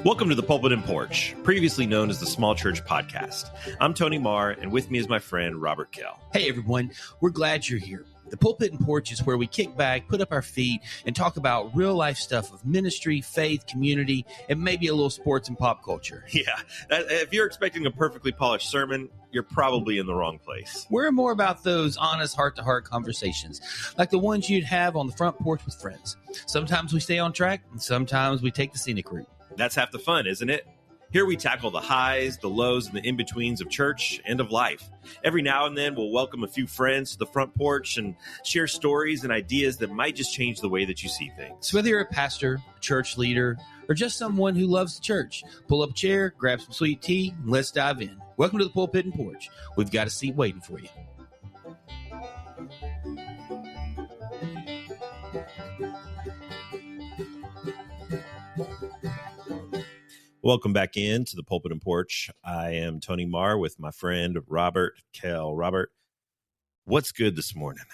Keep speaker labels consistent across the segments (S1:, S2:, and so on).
S1: Welcome to the Pulpit and Porch, previously known as the Small Church Podcast. I'm Tony Marr, and with me is my friend Robert Kell.
S2: Hey everyone, we're glad you're here. The Pulpit and Porch is where we kick back, put up our feet, and talk about real life stuff of ministry, faith, community, and maybe a little sports and pop culture.
S1: Yeah, if you're expecting a perfectly polished sermon, you're probably in the wrong place.
S2: We're more about those honest heart-to-heart conversations, like the ones you'd have on the front porch with friends. Sometimes we stay on track, and sometimes we take the scenic route.
S1: That's half the fun, isn't it? Here we tackle the highs, the lows, and the in-betweens of church and of life. Every now and then, we'll welcome a few friends to the front porch and share stories and ideas that might just change the way that you see things.
S2: So whether you're a pastor, a church leader, or just someone who loves the church, pull up a chair, grab some sweet tea, and let's dive in. Welcome to the Pulpit and Porch. We've got a seat waiting for you.
S1: Welcome back in to the Pulpit and Porch. I am Tony Marr with my friend Robert Kell. Robert, what's good this morning?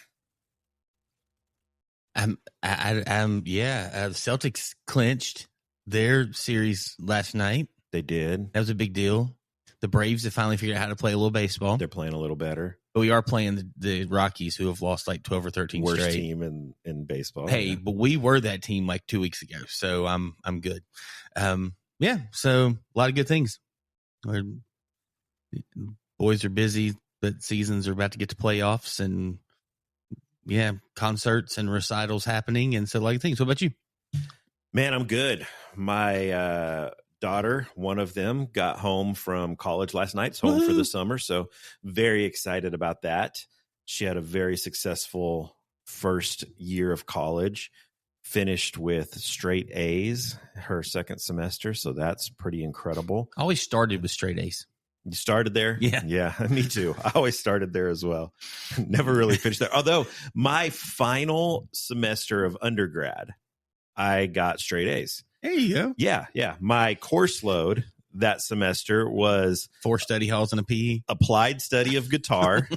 S2: The Celtics clinched their series last night.
S1: They did.
S2: That was a big deal. The Braves have finally figured out how to play a little baseball.
S1: They're playing a little better.
S2: But we are playing the Rockies, who have lost like 12 or 13
S1: Worst
S2: straight.
S1: team in baseball.
S2: Hey,
S1: yeah.
S2: But we were that team like 2 weeks ago, so I'm good. Yeah, so a lot of good things. Boys are busy, but seasons are about to get to playoffs, and yeah, concerts and recitals happening, and so a lot of things. What about you?
S1: Man, I'm good. My daughter, one of them, got home from college last night. It's home for the summer, so very excited about that. She had a very successful first year of college. Finished with straight A's her second semester, so that's pretty incredible.
S2: I always started with straight A's.
S1: You started there?
S2: Yeah,
S1: me too. I always started there as well. Never really finished there. Although my final semester of undergrad, I got straight A's.
S2: There you go.
S1: Yeah. My course load that semester was
S2: 4 study halls and a PE,
S1: applied study of guitar,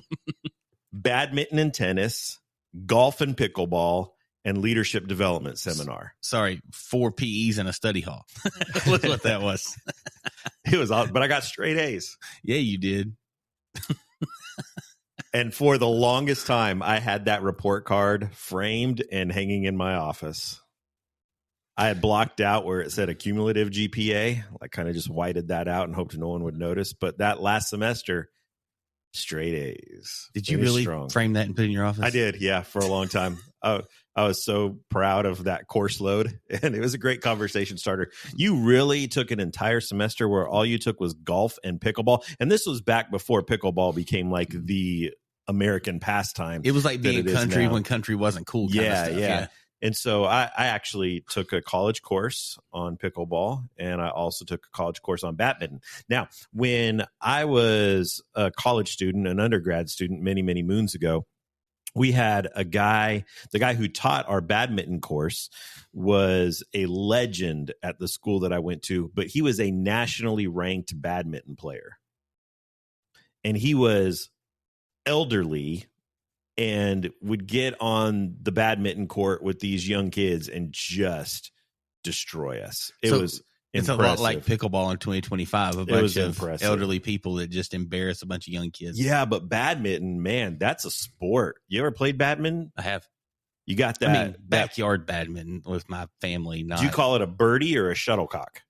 S1: badminton and tennis, golf and pickleball, and leadership development seminar.
S2: Sorry, 4 PEs and a study hall. That's what that was.
S1: It was odd, but I got straight A's.
S2: Yeah, you did.
S1: And for the longest time, I had that report card framed and hanging in my office. I had blocked out where it said a cumulative GPA. I kind of just whited that out and hoped no one would notice. But that last semester, straight A's.
S2: Did you really frame that and put it in your office?
S1: I did, yeah, for a long time. I was so proud of that course load, and it was a great conversation starter. You really took an entire semester where all you took was golf and pickleball, and this was back before pickleball became like the American pastime.
S2: It was like being country when country wasn't cool.
S1: Yeah. And so I actually took a college course on pickleball, and I also took a college course on badminton. Now, when I was a college student, an undergrad student, many, many moons ago, we had the guy who taught our badminton course was a legend at the school that I went to, but he was a nationally ranked badminton player. And he was elderly and would get on the badminton court with these young kids and just destroy us. It's
S2: a lot like pickleball in 2025, a bunch of
S1: impressive.
S2: Elderly people that just embarrass a bunch of young kids.
S1: Yeah, but badminton, man, that's a sport. You ever played badminton?
S2: I have.
S1: You got that?
S2: Backyard badminton with my family.
S1: Did you call it a birdie or a shuttlecock?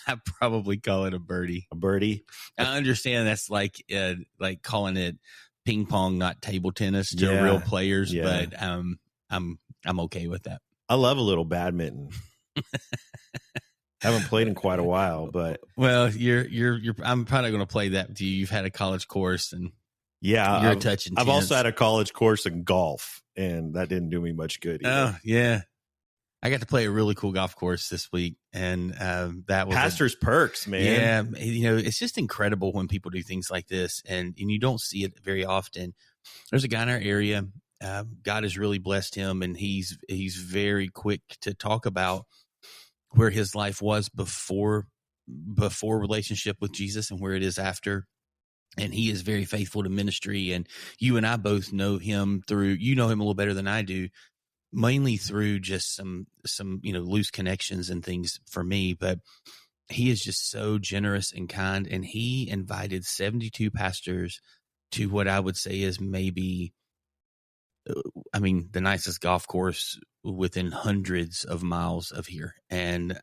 S2: I probably call it a birdie.
S1: A birdie?
S2: I understand that's like calling it ping pong, not table tennis to real players, but I'm okay with that.
S1: I love a little badminton. Haven't played in quite a while, but
S2: well, I'm probably going to play that with you. You've had a college course, and you're a touch intense.
S1: I've also had a college course in golf, and that didn't do me much good either.
S2: Oh yeah, I got to play a really cool golf course this week, and that was
S1: pastor's perks, man.
S2: Yeah, it's just incredible when people do things like this, and you don't see it very often. There's a guy in our area. God has really blessed him, and he's very quick to talk about where his life was before relationship with Jesus and where it is after. And he is very faithful to ministry. And you and I both know him you know him a little better than I do. mainly through just some loose connections and things for me, but he is just so generous and kind, and he invited 72 pastors to what I would say is maybe, the nicest golf course within hundreds of miles of here. And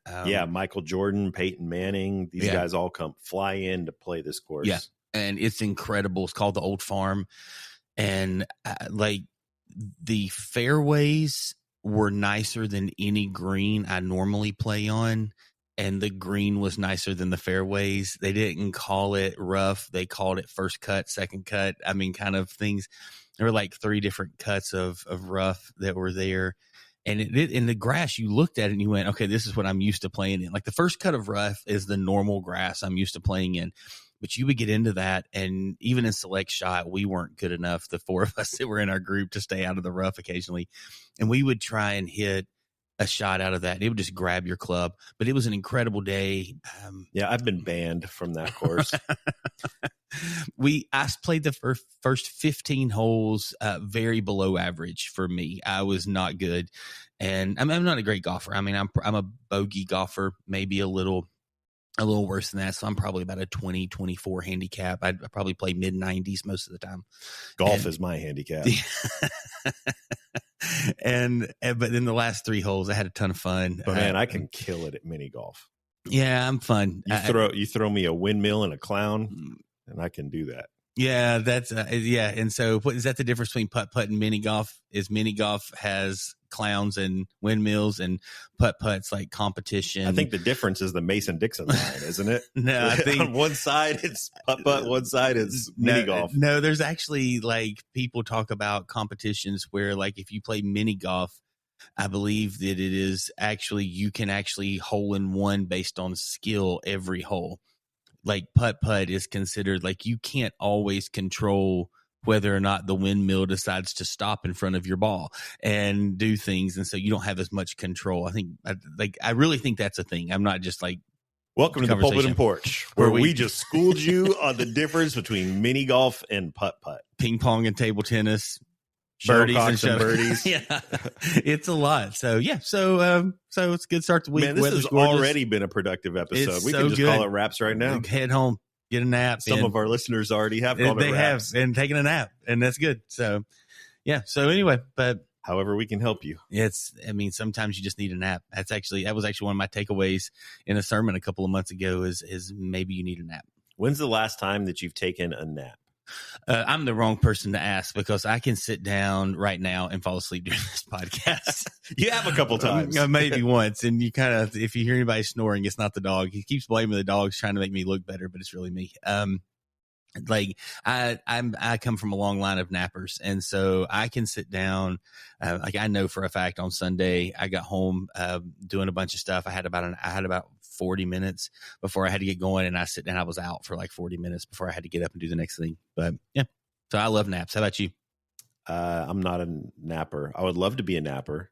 S1: Michael Jordan, Peyton Manning, these guys all fly in to play this course.
S2: Yeah, and it's incredible. It's called the Old Farm, and the fairways were nicer than any green I normally play on. And the green was nicer than the fairways. They didn't call it rough. They called it first cut, second cut. Kind of things. There were like 3 different cuts of rough that were there. And in the grass, you looked at it and you went, okay, this is what I'm used to playing in. Like the first cut of rough is the normal grass I'm used to playing in. But you would get into that, and even in select shot, we weren't good enough, the 4 of us that were in our group, to stay out of the rough occasionally. And we would try and hit a shot out of that, and it would just grab your club. But it was an incredible day.
S1: I've been banned from that course.
S2: I played the first 15 holes very below average for me. I was not good, and I'm not a great golfer. I'm a bogey golfer, maybe a little worse than that. So I'm probably about a 20, 24 handicap. I probably play mid 90s most of the time.
S1: Golf is my handicap.
S2: But in the last 3 holes, I had a ton of fun.
S1: But man, I can kill it at mini golf.
S2: Yeah, I'm fun.
S1: You throw me a windmill and a clown, and I can do that.
S2: Yeah, that's And so, what is that? The difference between putt and mini golf is mini golf has clowns and windmills, and putt's like competition.
S1: I think the difference is the Mason-Dixon line, isn't it?
S2: No, I think
S1: on one side it's putt, one side it's mini golf.
S2: No, there's actually like people talk about competitions where like if you play mini golf, I believe that it is actually you can actually hole in one based on skill every hole. Like putt is considered like you can't always control whether or not the windmill decides to stop in front of your ball and do things. And so you don't have as much control. I really think that's a thing. I'm not just like,
S1: welcome to the Pulpit and Porch, where we just schooled you on the difference between mini golf and putt,
S2: ping pong and table tennis, birdies and birdies. Yeah, it's a lot. So so it's a good start to the week.
S1: Man, this has already been a productive episode. We can just call it wraps right now.
S2: Head home, get a nap.
S1: Some of our listeners already have called it wraps.
S2: They have, and taken a nap, and that's good. So yeah. So anyway, but
S1: however we can help you.
S2: Sometimes you just need a nap. That was actually one of my takeaways in a sermon a couple of months ago is maybe you need a nap.
S1: When's the last time that you've taken a nap?
S2: I'm the wrong person to ask because I can sit down right now and fall asleep during this podcast.
S1: You have a couple times.
S2: Maybe once. And you kind of, if you hear anybody snoring, it's not the dog. He keeps blaming the dogs trying to make me look better, but it's really me. I come from a long line of nappers, and so I can sit down. I know for a fact on Sunday I got home doing a bunch of stuff. I had about 40 minutes before I had to get going, and I sit down. I was out for like 40 minutes before I had to get up and do the next thing. But yeah, so I love naps. How about you?
S1: I'm not a napper. I would love to be a napper.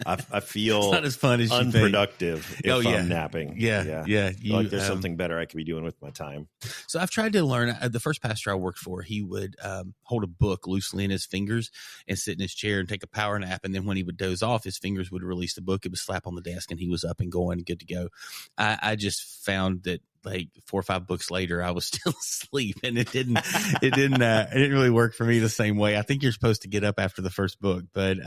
S1: I feel
S2: it's not as fun as
S1: unproductive if I'm napping.
S2: Yeah.
S1: Like there's something better I could be doing with my time.
S2: So I've tried to learn. The first pastor I worked for, he would hold a book loosely in his fingers and sit in his chair and take a power nap. And then when he would doze off, his fingers would release the book. It would slap on the desk, and he was up and going, good to go. I just found that like 4 or 5 books later, I was still asleep, and it didn't really work for me the same way. I think you're supposed to get up after the first book, but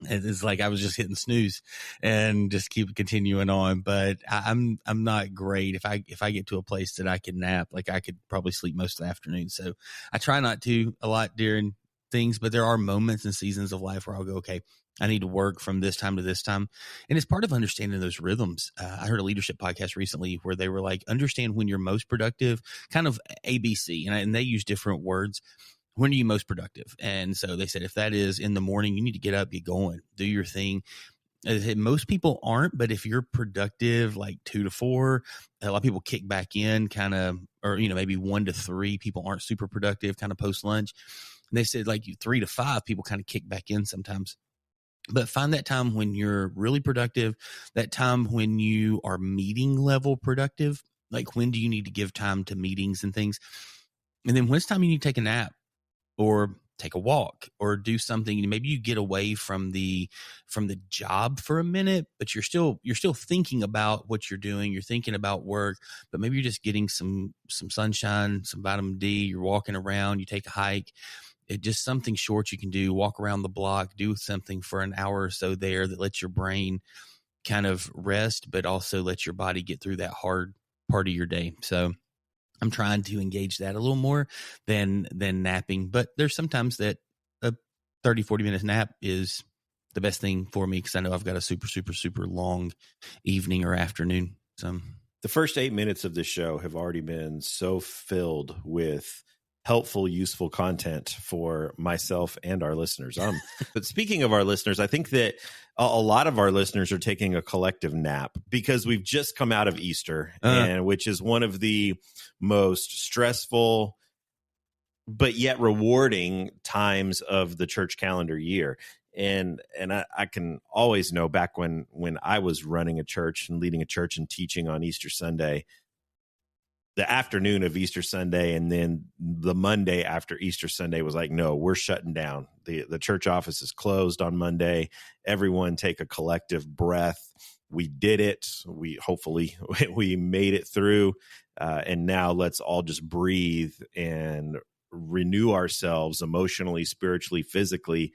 S2: it's like I was just hitting snooze and just keep continuing on. But I'm not great. If I get to a place that I can nap, like I could probably sleep most of the afternoon. So I try not to a lot during things, but there are moments and seasons of life where I'll go, okay, I need to work from this time to this time. And it's part of understanding those rhythms. I heard a leadership podcast recently where they were like, understand when you're most productive, kind of ABC. And they use different words. When are you most productive? And so they said, if that is in the morning, you need to get up, get going, do your thing. Most people aren't, but if you're productive, like 2 to 4, a lot of people kick back in kind of, or, maybe 1 to 3 people aren't super productive kind of post lunch. And they said like 3 to 5 people kind of kick back in sometimes. But find that time when you're really productive, that time when you are meeting level productive. Like when do you need to give time to meetings and things? And then when's time you need to take a nap? Or take a walk or do something. Maybe you get away from the job for a minute, but you're still thinking about what you're doing. You're thinking about work, but maybe you're just getting some sunshine, some vitamin D. You're walking around, you take a hike. It just something short you can do, walk around the block, do something for an hour or so there that lets your brain kind of rest, but also lets your body get through that hard part of your day. So I'm trying to engage that a little more than napping, but there's sometimes that a 30, 40 minutes nap is the best thing for me because I know I've got a super, super, super long evening or afternoon. So
S1: the first 8 minutes of this show have already been so filled with helpful, useful content for myself and our listeners. But speaking of our listeners, I think that a lot of our listeners are taking a collective nap because we've just come out of Easter, and which is one of the most stressful but yet rewarding times of the church calendar year. And I can always know back when I was running a church and leading a church and teaching on Easter Sunday, the afternoon of Easter Sunday and then the Monday after Easter Sunday was like, no, we're shutting down. The church office is closed on Monday. Everyone take a collective breath. We did it. Hopefully we made it through. And now let's all just breathe and renew ourselves emotionally, spiritually, physically,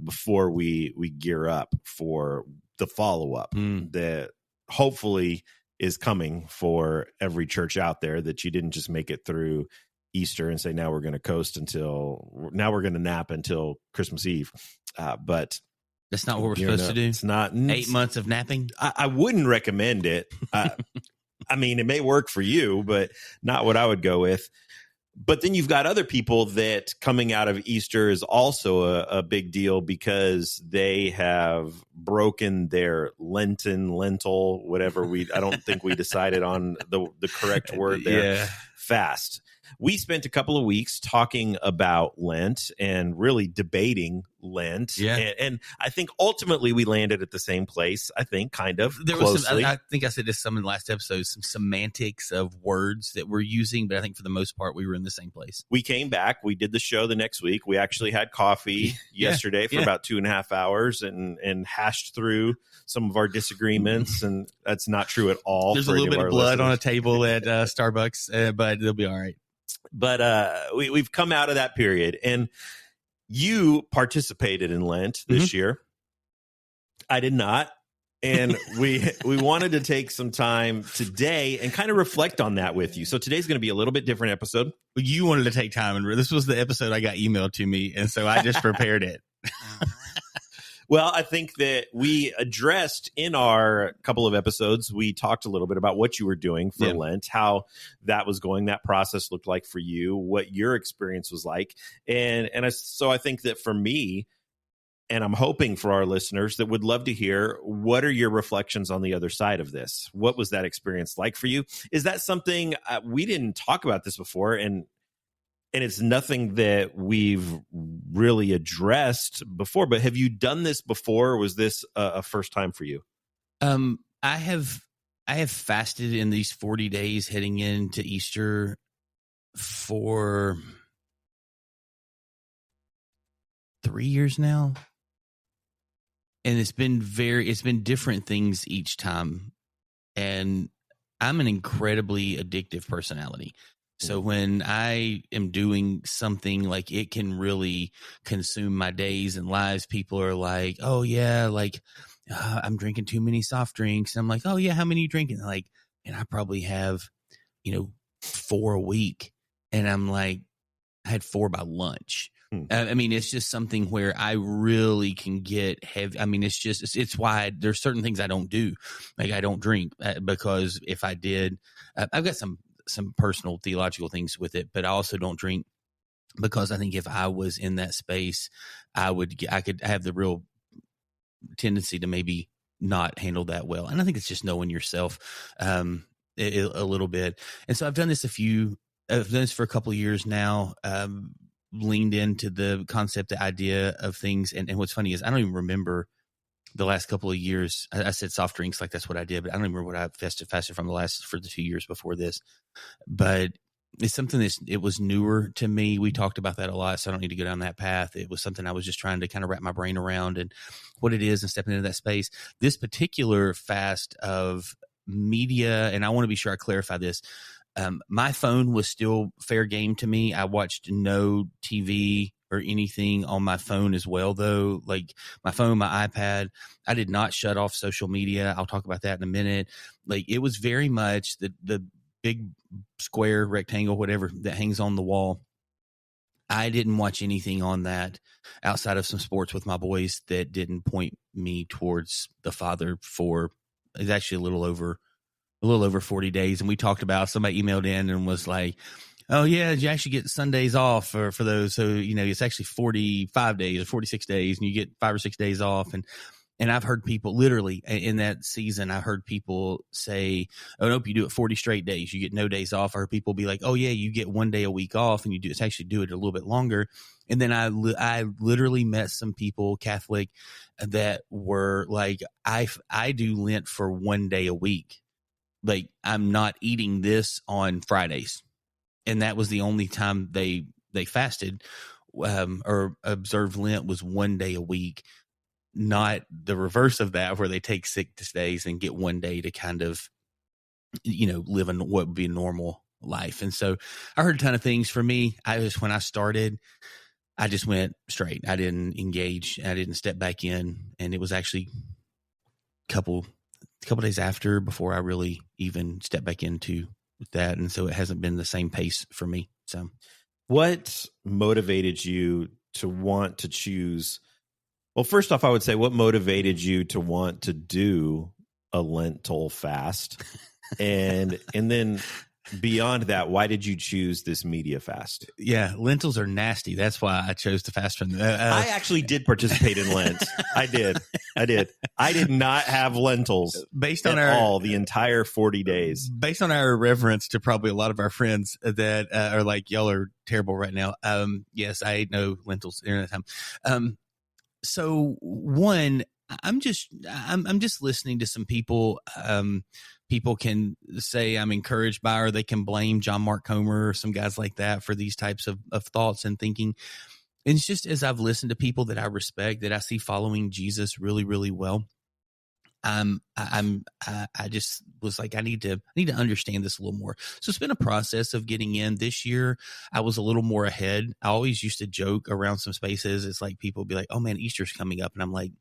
S1: before we gear up for the follow-up that hopefully is coming for every church out there, that you didn't just make it through Easter and say, now we're going to nap until Christmas Eve. But
S2: that's not what we're supposed to do.
S1: It's not
S2: 8 months of napping.
S1: I wouldn't recommend it. I mean, it may work for you, but not what I would go with. But then you've got other people that coming out of Easter is also a big deal because they have broken their lentil, whatever I don't think we decided on the correct word there.
S2: Yeah.
S1: Fast. We spent a couple of weeks talking about Lent and really debating Lent.
S2: Yeah.
S1: And I think ultimately we landed at the same place, I think, kind of.
S2: There
S1: closely.
S2: was some, I think I said this some in the last episode, some semantics of words that we're using, but I think for the most part we were in the same place.
S1: We came back. We did the show the next week. We actually had coffee yesterday for about 2.5 hours and hashed through some of our disagreements. And that's not true at all.
S2: There's a little bit of blood on a table at Starbucks, but it'll be all right.
S1: But we've come out of that period, and you participated in Lent this year. I did not. And we wanted to take some time today and kind of reflect on that with you. So today's going to be a little bit different episode.
S2: You wanted to take time, and this was the episode I got emailed to me, and so I just prepared it.
S1: Well, I think that we addressed in our couple of episodes, we talked a little bit about what you were doing for Lent, how that was going, that process looked like for you, what your experience was like. So I think that for me, and I'm hoping for our listeners that would love to hear, what are your reflections on the other side of this? What was that experience like for you? Is that something we didn't talk about this before, and it's nothing that we've really addressed before, but have you done this before? Or was this a first time for you?
S2: I have fasted in these 40 days heading into Easter for 3 years now. And it's been different things each time. And I'm an incredibly addictive personality. So when I am doing something, like, it can really consume my days and lives. People are like, oh yeah, like I'm drinking too many soft drinks. And I'm like, oh yeah, how many are you drinking? Like, and I probably have, 4 a week. And I'm like, I had 4 by lunch. I mean, it's just something where I really can get heavy. I mean, it's why there's certain things I don't do. Like, I don't drink because if I did, I've got some personal theological things with it, but I also don't drink because I think if I was in that space, I could have the real tendency to maybe not handle that well. And I think it's just knowing yourself a little bit. And so I've done this for a couple of years now, leaned into the concept, the idea of things. And what's funny is I don't even remember the last couple of years. I said soft drinks, like that's what I did, but I don't remember what I fasted from for the 2 years before this. But it's something it was newer to me. We talked about that a lot, so I don't need to go down that path. It was something I was just trying to kind of wrap my brain around and what it is and stepping into that space. This particular fast of media, and I want to be sure I clarify this. My phone was still fair game to me. I watched no TV or anything on my phone as well, though. Like my phone, my iPad, I did not shut off social media. I'll talk about that in a minute. Like it was very much the big square, rectangle, whatever that hangs on the wall. I didn't watch anything on that outside of some sports with my boys that didn't point me towards the Father for, it's actually a little over 40 days. And we talked about, somebody emailed in and was like, oh yeah, you actually get Sundays off for those. So, it's actually 45 days or 46 days and you get 5 or 6 days off. And I've heard people literally in that season, I heard people say, oh, nope, you do it 40 straight days. You get no days off. I heard people be like, oh yeah, you get 1 day a week off and it's actually do it a little bit longer. And then I literally met some people, Catholic, that were like, I do Lent for 1 day a week. Like I'm not eating this on Fridays. And that was the only time they fasted or observed Lent was 1 day a week. Not the reverse of that, where they take 6 days and get 1 day to kind of, live in what would be a normal life. And so I heard a ton of things. For me, when I started, I just went straight. I didn't engage. I didn't step back in. And it was actually a couple days after before I really even stepped back into that. And so it hasn't been the same pace for me. So
S1: what motivated you to want to choose? Well, first off, I would say, what motivated you to want to do a Lentil fast? And then beyond that, why did you choose this media fast?
S2: Yeah, lentils are nasty. That's why I chose to fast from them.
S1: I actually did participate in Lent. I did. I did not have lentils
S2: based on
S1: the entire 40 days.
S2: Based on our reverence to probably a lot of our friends that are like, y'all are terrible right now. Yes, I ate no lentils during that time. So one, I'm just listening to some people. People can say I'm encouraged by, or they can blame John Mark Comer or some guys like that for these types of thoughts and thinking. And it's just as I've listened to people that I respect, that I see following Jesus really, really well. I just was like, I need to understand this a little more. So it's been a process of getting in. This year, I was a little more ahead. I always used to joke around some spaces. It's like people would be like, oh man, Easter's coming up. And I'm like,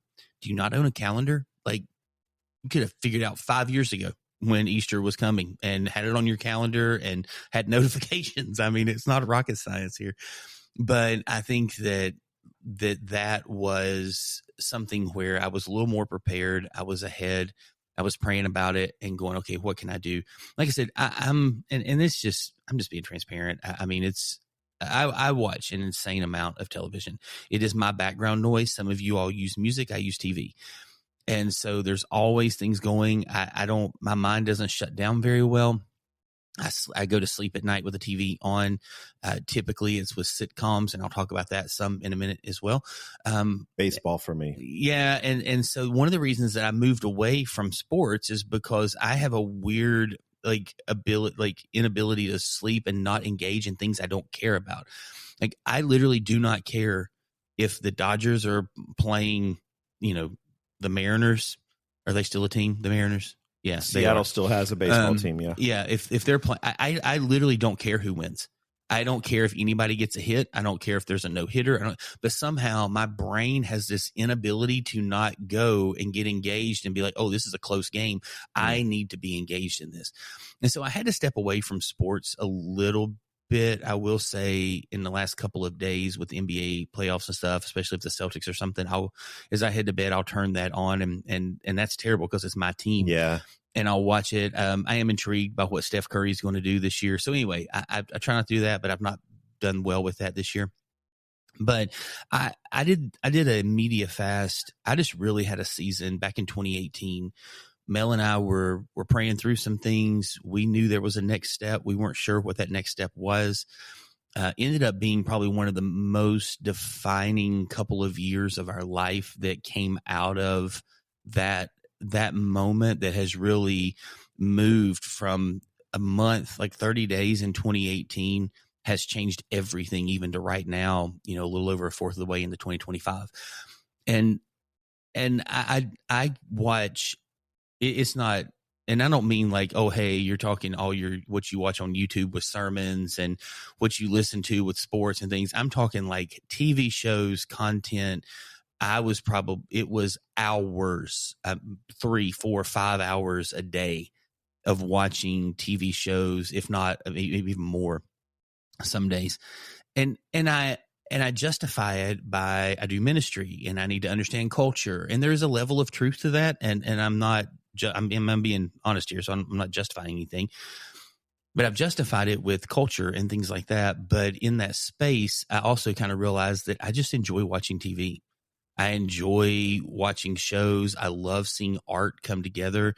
S2: do you not own a calendar? Like you could have figured out 5 years ago when Easter was coming and had it on your calendar and had notifications. I mean, it's not rocket science here, but I think that was something where I was a little more prepared. I was ahead. I was praying about it and going, okay, what can I do? Like I said, I'm just being transparent. I mean, I watch an insane amount of television. It is my background noise. Some of you all use music. I use TV. And so there's always things going. My mind doesn't shut down very well. I go to sleep at night with the TV on. Typically it's with sitcoms, and I'll talk about that some in a minute as well.
S1: Baseball for me.
S2: Yeah. And so one of the reasons that I moved away from sports is because I have a weird inability to sleep and not engage in things I don't care about. Like I literally do not care if the Dodgers are playing, the Mariners. Are they still a team? The Mariners? Yeah,
S1: Seattle still has a baseball team. Yeah,
S2: yeah. If they're playing, I literally don't care who wins. I don't care if anybody gets a hit. I don't care if there's a no hitter. But somehow my brain has this inability to not go and get engaged and be like, oh, this is a close game. I need to be engaged in this. And so I had to step away from sports a little bit. I will say in the last couple of days with the NBA playoffs and stuff, especially if the Celtics or something, as I head to bed, I'll turn that on and that's terrible because it's my team.
S1: Yeah. And
S2: I'll watch it. I am intrigued by what Steph Curry is going to do this year. So anyway, I try not to do that, but I've not done well with that this year. But I did a media fast. I just really had a season back in 2018. Mel and I were praying through some things. We knew there was a next step. We weren't sure what that next step was. Ended up being probably one of the most defining couple of years of our life that came out of that moment, that has really moved from a month, like 30 days in 2018 has changed everything, even to right now, a little over a fourth of the way into 2025. And I watch, it's not, and I don't mean like, oh, hey, you're talking what you watch on YouTube with sermons and what you listen to with sports and things. I'm talking like TV shows, content. It was hours, 3, 4, 5 hours a day of watching TV shows, if not maybe even more some days. And I justify it by, I do ministry and I need to understand culture. And there's a level of truth to that. And I'm not, I'm being honest here, so I'm not justifying anything, but I've justified it with culture and things like that. But in that space, I also kind of realized that I just enjoy watching TV. I enjoy watching shows. I love seeing art come together.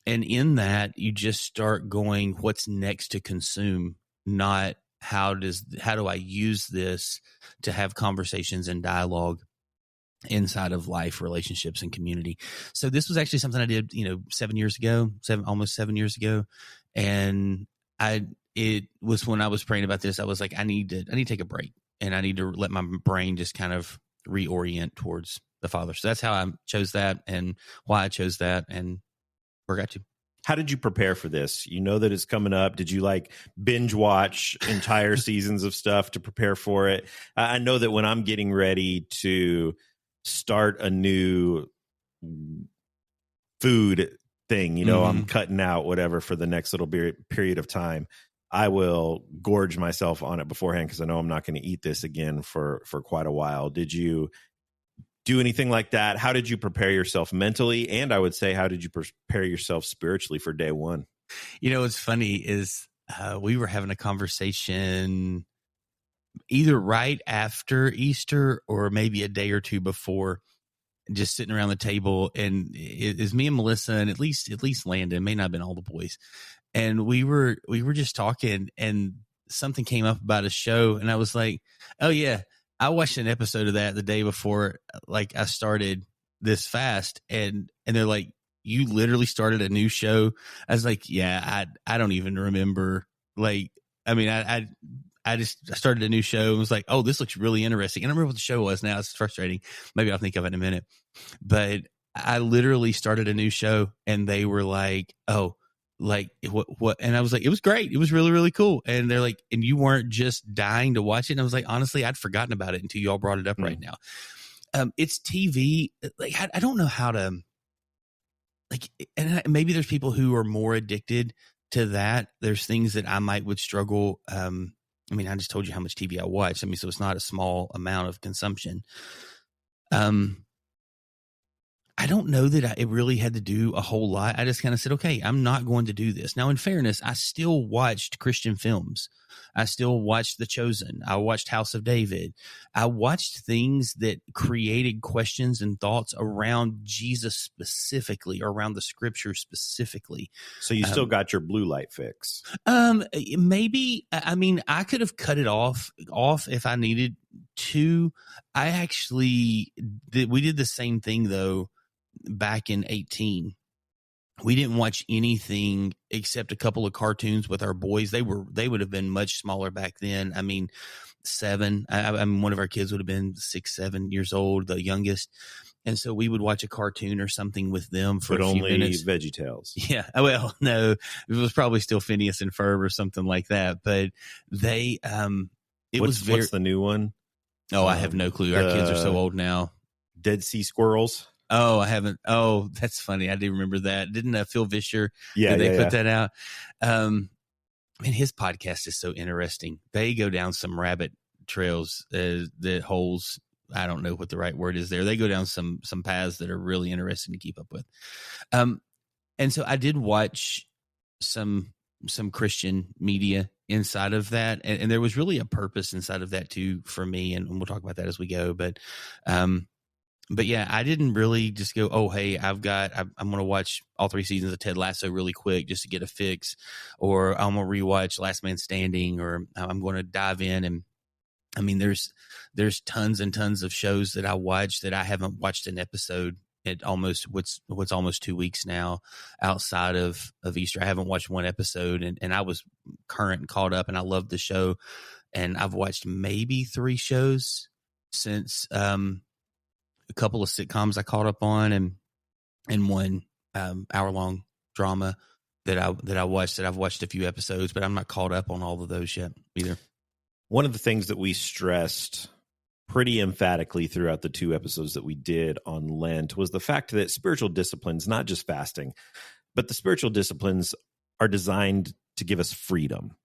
S2: And in that, you just start going, what's next to consume, not how do I use this to have conversations and dialogue inside of life, relationships, and community. So this was actually something I did, almost 7 years ago. And it was when I was praying about this, I was like, I need to take a break and I need to let my brain just kind of reorient towards the Father. So that's how I chose that and why I chose that and where I got to.
S1: How did you prepare for this? You know that it's coming up. Did you like binge watch entire seasons of stuff to prepare for it? I know that when I'm getting ready to start a new food thing, I'm cutting out whatever for the next little period of time, I will gorge myself on it beforehand because I know I'm not going to eat this again for quite a while. Did you do anything like that? How did you prepare yourself mentally? And I would say, how did you prepare yourself spiritually for day one?
S2: What's funny is we were having a conversation either right after Easter or maybe a day or two before, just sitting around the table. And it is me and Melissa and at least Landon, may not have been all the boys. And we were just talking and something came up about a show. And I was like, oh yeah, I watched an episode of that the day before, like I started this fast, and they're like, you literally started a new show. I was like, yeah, I don't even remember. Like, I mean, I started a new show and was like, oh, this looks really interesting. And I remember what the show was now. It's frustrating. Maybe I'll think of it in a minute. But I literally started a new show and they were like, oh, like what? And I was like, it was great. It was really, really cool. And they're like, and you weren't just dying to watch it. And I was like, honestly, I'd forgotten about it until you all brought it up right now. It's TV. Like, I don't know how to, like, and maybe there's people who are more addicted to that. There's things that I would struggle. I mean, I just told you how much TV I watch. I mean, so it's not a small amount of consumption. I don't know that it really had to do a whole lot. I just kind of said, okay, I'm not going to do this. Now, in fairness, I still watched Christian films. I still watched The Chosen. I watched House of David. I watched things that created questions and thoughts around Jesus specifically, or around the scripture specifically.
S1: So you still got your blue light fix?
S2: Maybe. I mean, I could have cut it off if I needed to. We did the same thing though. Back in 2018, we didn't watch anything except a couple of cartoons with our boys. They would have been much smaller back then. I mean, 7. I mean, one of our kids would have been 6, 7 years old, the youngest. And so we would watch a cartoon or something with them for a few minutes.
S1: VeggieTales.
S2: Yeah. Well, no, it was probably still Phineas and Ferb or something like that. But they, what's
S1: the new one?
S2: Oh, I have no clue. Our kids are so old now.
S1: Dead Sea Squirrels.
S2: Oh, I haven't. Oh, that's funny. I do remember that. Didn't Phil Vischer?
S1: Yeah,
S2: did they put that out? I mean, his podcast is so interesting. They go down some rabbit trails, that holes. I don't know what the right word is there. They go down some paths that are really interesting to keep up with. And so I did watch some Christian media inside of that, and there was really a purpose inside of that too for me. And we'll talk about that as we go. But yeah, I didn't really just go, oh, hey, I'm going to watch all 3 seasons of Ted Lasso really quick just to get a fix, or I'm going to rewatch Last Man Standing, or I'm going to dive in. And I mean, there's tons and tons of shows that I watch that I haven't watched an episode at almost what's almost 2 weeks now outside of Easter. I haven't watched one episode, and I was current and caught up, and I loved the show. And I've watched maybe 3 shows since a couple of sitcoms I caught up on, and one hour-long drama that I watched, that I've watched a few episodes, but I'm not caught up on all of those yet either.
S1: One of the things that we stressed pretty emphatically throughout the 2 episodes that we did on Lent was the fact that spiritual disciplines, not just fasting, but the spiritual disciplines are designed to give us freedom,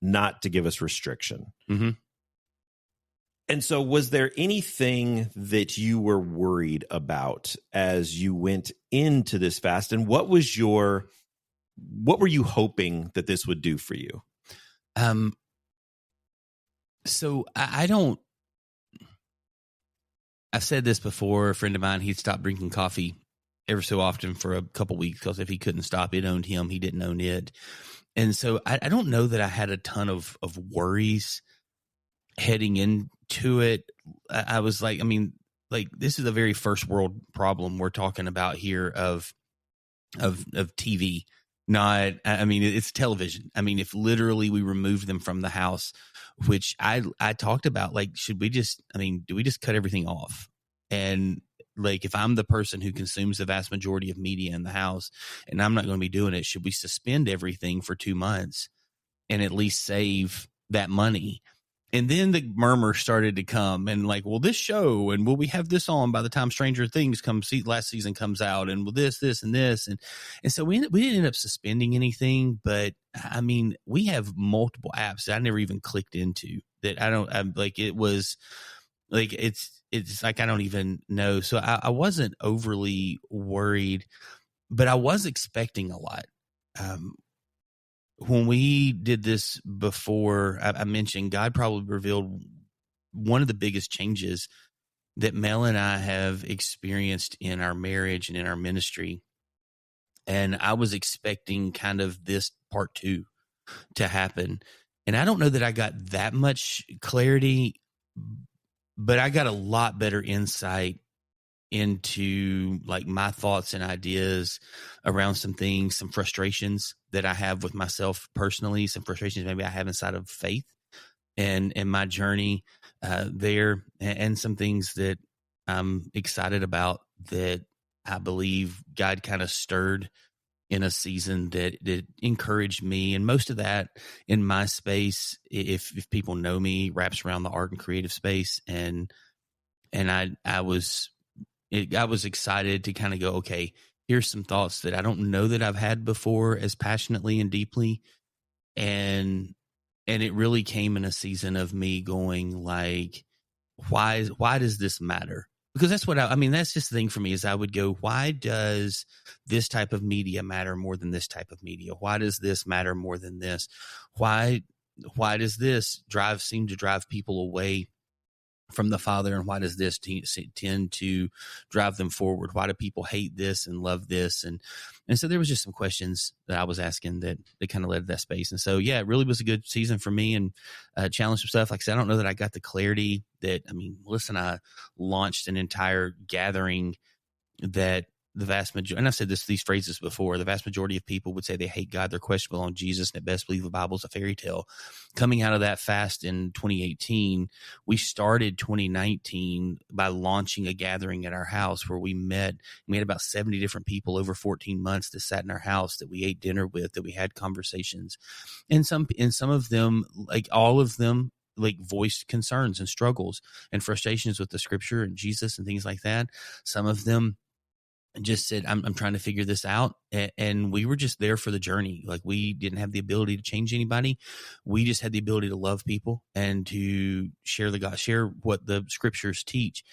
S1: not to give us restriction.
S2: Mm-hmm.
S1: And so was there anything that you were worried about as you went into this fast? And what were you hoping that this would do for you?
S2: So I've said this before. A friend of mine, he'd stopped drinking coffee ever so often for a couple weeks because if he couldn't stop, it owned him. He didn't own it. And so I don't know that I had a ton of worries heading into it. I was like, this is a very first world problem we're talking about here of TV. It's television. If literally we removed them from the house, which I talked about, like, do we just cut everything off? And like, if I'm the person who consumes the vast majority of media in the house and I'm not going to be doing it, should we suspend everything for 2 months and at least save that money? And then the murmur started to come and like, well, this show, and will we have this on by the time Stranger Things last season comes out, and will this, and this. And so we didn't end up suspending anything, but we have multiple apps that I never even clicked into that it's like, I don't even know. So I wasn't overly worried, but I was expecting a lot. When we did this before, I mentioned God probably revealed one of the biggest changes that Mel and I have experienced in our marriage and in our ministry. And I was expecting kind of this part 2 to happen. And I don't know that I got that much clarity, but I got a lot better insight into like my thoughts and ideas around some things, some frustrations that I have with myself personally, some frustrations maybe I have inside of faith and my journey there, and some things that I'm excited about that I believe God kind of stirred in a season that encouraged me. And most of that in my space, if people know me, wraps around the art and creative space. And I was excited to kind of go, okay, here's some thoughts that I don't know that I've had before as passionately and deeply. And it really came in a season of me going like, why does this matter? Because that's what that's just the thing for me is I would go, why does this type of media matter more than this type of media? Why does this matter more than this? Why does this seem to drive people away from the Father, and why does this tend to drive them forward? Why do people hate this and love this? And so there was just some questions that I was asking that kind of led to that space. And so, yeah, it really was a good season for me, and challenged some stuff. Like I said, I don't know that I got the clarity that, Melissa and I launched an entire gathering that the vast majority, and I've said these phrases before, the vast majority of people would say they hate God, they're questionable on Jesus, and at best believe the Bible is a fairy tale. Coming out of that fast in 2018, we started 2019 by launching a gathering at our house where we met. We had about 70 different people over 14 months that sat in our house, that we ate dinner with, that we had conversations. And some of them, like all of them, like voiced concerns and struggles and frustrations with the scripture and Jesus and things like that. Some of them just said, I'm trying to figure this out. And we were just there for the journey. Like, we didn't have the ability to change anybody. We just had the ability to love people and to share share what the scriptures teach.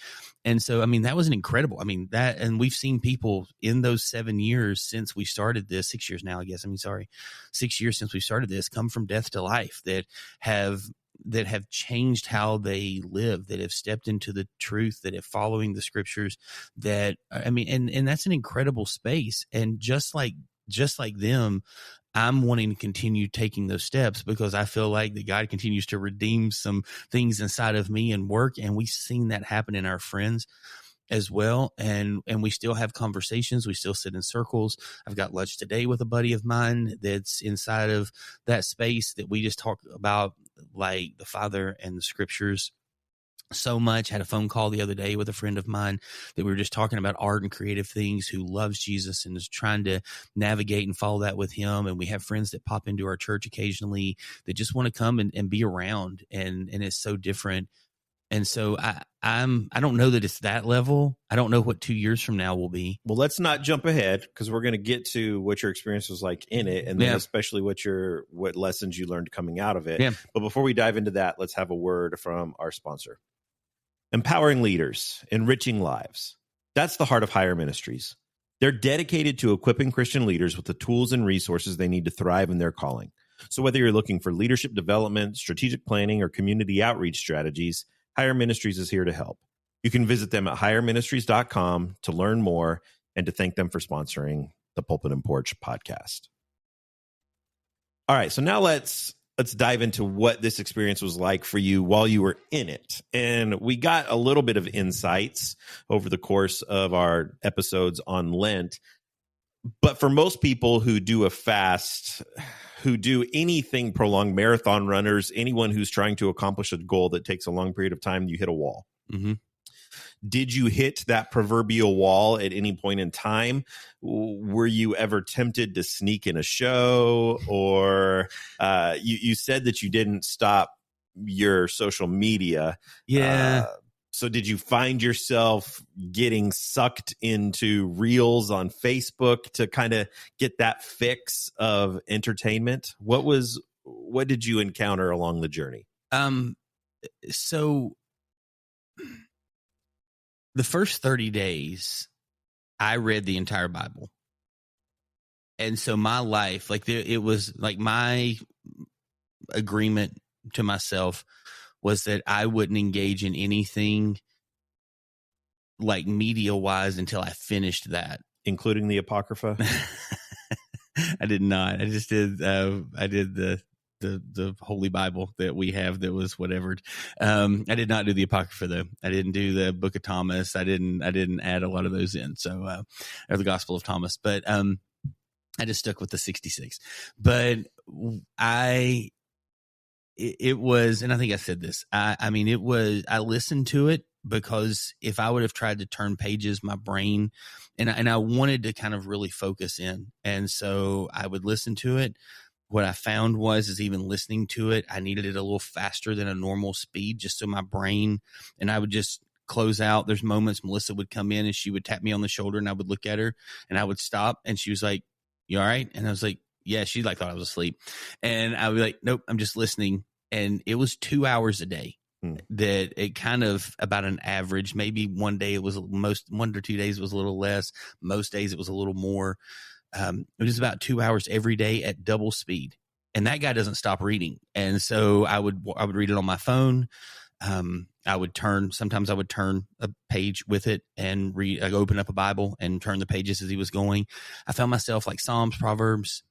S2: And so, that was an incredible, and we've seen people in those 7 years since we started this, 6 years now, I guess. 6 years since we started this, come from death to life, that have changed how they live, that have stepped into the truth, that have following the scriptures, that, and that's an incredible space. And just like them, I'm wanting to continue taking those steps because I feel like that God continues to redeem some things inside of me and work. And we've seen that happen in our friends. as well. And we still have conversations. We still sit in circles. I've got lunch today with a buddy of mine that's inside of that space that we just talk about like the Father and the scriptures so much. Had a phone call the other day with a friend of mine that we were just talking about art and creative things, who loves Jesus and is trying to navigate and follow that with him. And we have friends that pop into our church occasionally that just want to come and be around. And it's so different. And so I don't know that it's that level. I don't know what 2 years from now will be.
S1: Well, let's not jump ahead, because we're going to get to what your experience was like in it, and then especially what lessons you learned coming out of it.
S2: Yeah.
S1: But before we dive into that, let's have a word from our sponsor. Empowering leaders, enriching lives. That's the heart of Hire Ministries. They're dedicated to equipping Christian leaders with the tools and resources they need to thrive in their calling. So whether you're looking for leadership development, strategic planning, or community outreach strategies, Hire Ministries is here to help. You can visit them at hireministries.com to learn more and to thank them for sponsoring the Pulpit and Porch podcast. All right, so now let's dive into what this experience was like for you while you were in it. And we got a little bit of insights over the course of our episodes on Lent. But for most people who do a fast, who do anything prolonged, marathon runners, anyone who's trying to accomplish a goal that takes a long period of time, you hit a wall. Mm-hmm. Did you hit that proverbial wall at any point in time? Were you ever tempted to sneak in a show? Or you said that you didn't stop your social media.
S2: Yeah.
S1: So did you find yourself getting sucked into reels on Facebook to kind of get that fix of entertainment? What did you encounter along the journey?
S2: So the first 30 days, I read the entire Bible. And so my life, it was like my agreement to myself was that I wouldn't engage in anything like media wise until I finished that.
S1: Including the Apocrypha?
S2: I did not. I just did, I did the Holy Bible that we have that was whatever. I did not do the Apocrypha though. I didn't do the Book of Thomas. I didn't add a lot of those in. So, or the Gospel of Thomas, but, I just stuck with the 66, but it was, and I think I said this, I listened to it because if I would have tried to turn pages, my brain, and I wanted to kind of really focus in. And so I would listen to it. What I found is even listening to it, I needed it a little faster than a normal speed, just so my brain, and I would just close out. There's moments Melissa would come in and she would tap me on the shoulder and I would look at her and I would stop and she was like, "You all right?" And I was like, "Yeah." She thought I was asleep. And I would be like, "Nope, I'm just listening." And it was 2 hours a day that it kind of about an average. Maybe one day it was 1 or 2 days it was a little less. Most days it was a little more. It was about 2 hours every day at double speed. And that guy doesn't stop reading. And so I would read it on my phone. Sometimes I would turn a page with it and read. I'd open up a Bible and turn the pages as he was going. I found myself like Psalms, Proverbs,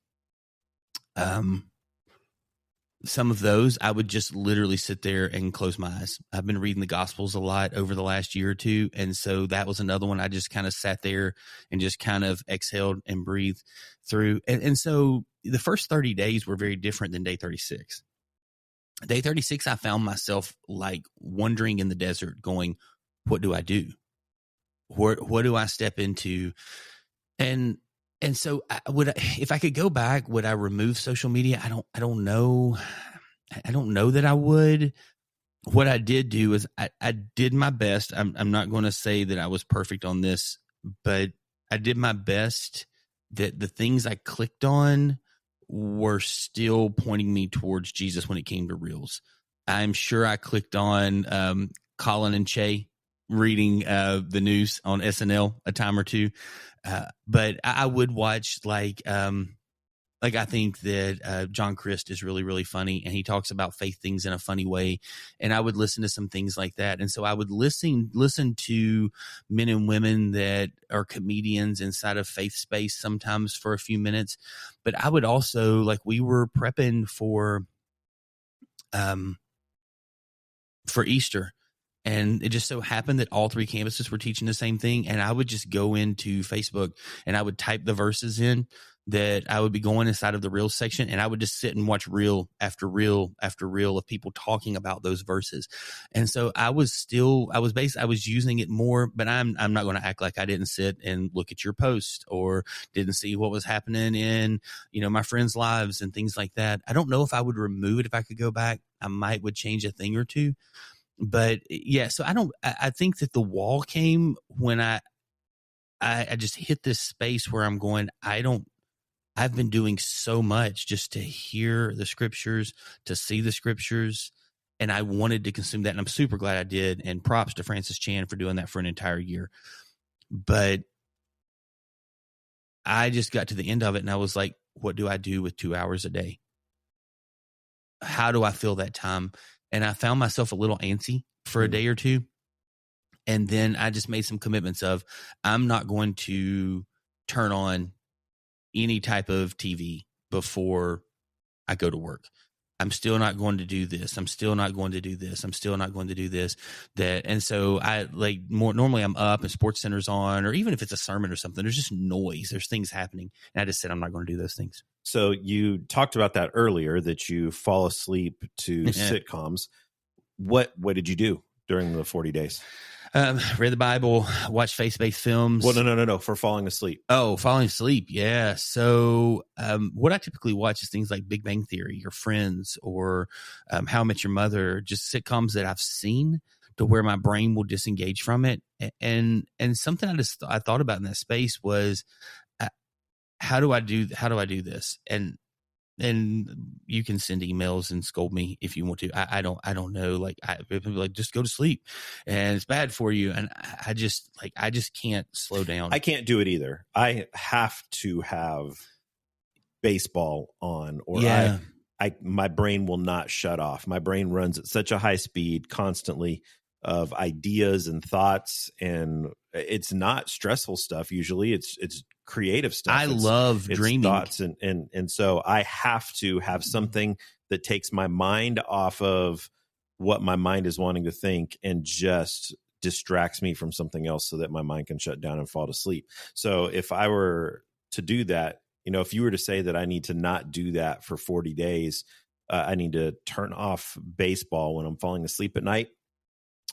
S2: some of those, I would just literally sit there and close my eyes. I've been reading the Gospels a lot over the last year or two. And so that was another one. I just kind of sat there and just kind of exhaled and breathed through. And so the first 30 days were very different than day 36. Day 36, I found myself like wandering in the desert going, what do I do? What do I step into? And so if I could go back, would I remove social media? I don't know. I don't know that I would. What I did do is I did my best. I'm not going to say that I was perfect on this, but I did my best that the things I clicked on were still pointing me towards Jesus when it came to reels. I'm sure I clicked on Colin and Che reading the news on SNL a time or two. But I would watch like I think that John Christ is really, really funny, and he talks about faith things in a funny way. And I would listen to some things like that. And so I would listen to men and women that are comedians inside of faith space sometimes for a few minutes. But I would also, like, we were prepping for Easter. And it just so happened that all 3 campuses were teaching the same thing. And I would just go into Facebook and I would type the verses in that I would be going inside of the Reels section, and I would just sit and watch reel after reel after reel of people talking about those verses. And so I was using it more, but I'm not going to act like I didn't sit and look at your post or didn't see what was happening in, my friends' lives and things like that. I don't know if I would remove it if I could go back. I would change a thing or two. But yeah, so I think that the wall came when I just hit this space where I'm going, I've been doing so much just to hear the scriptures, to see the scriptures, and I wanted to consume that. And I'm super glad I did. And props to Francis Chan for doing that for an entire year. But I just got to the end of it and I was like, what do I do with 2 hours a day? How do I fill that time? And I found myself a little antsy for a day or two. And then I just made some commitments of, I'm not going to turn on any type of TV before I go to work. I'm still not going to do this. I'm still not going to do this. I'm still not going to do this. And so normally I'm up and Sports Center's on, or even if it's a sermon or something, there's just noise. There's things happening. And I just said, I'm not going to do those things.
S1: So you talked about that earlier, that you fall asleep to sitcoms. What did you do during the 40 days?
S2: Read the Bible, watch faith-based films.
S1: Well, no. For falling asleep.
S2: Oh, falling asleep. Yeah. So, what I typically watch is things like Big Bang Theory or Friends or How I Met Your Mother, just sitcoms that I've seen to where my brain will disengage from it. And something I thought about in that space was, how do I do this? And you can send emails and scold me if you want to. I don't know. Like, people like, just go to sleep and it's bad for you. And I just can't slow down.
S1: I can't do it either. I have to have baseball on, or my brain will not shut off. My brain runs at such a high speed constantly of ideas and thoughts, and it's not stressful stuff. Usually it's creative stuff.
S2: I love dreaming
S1: thoughts, and so I have to have something that takes my mind off of what my mind is wanting to think and just distracts me from something else so that my mind can shut down and fall to sleep. So if I were to do that, if you were to say that I need to not do that for 40 days, I need to turn off baseball when I'm falling asleep at night,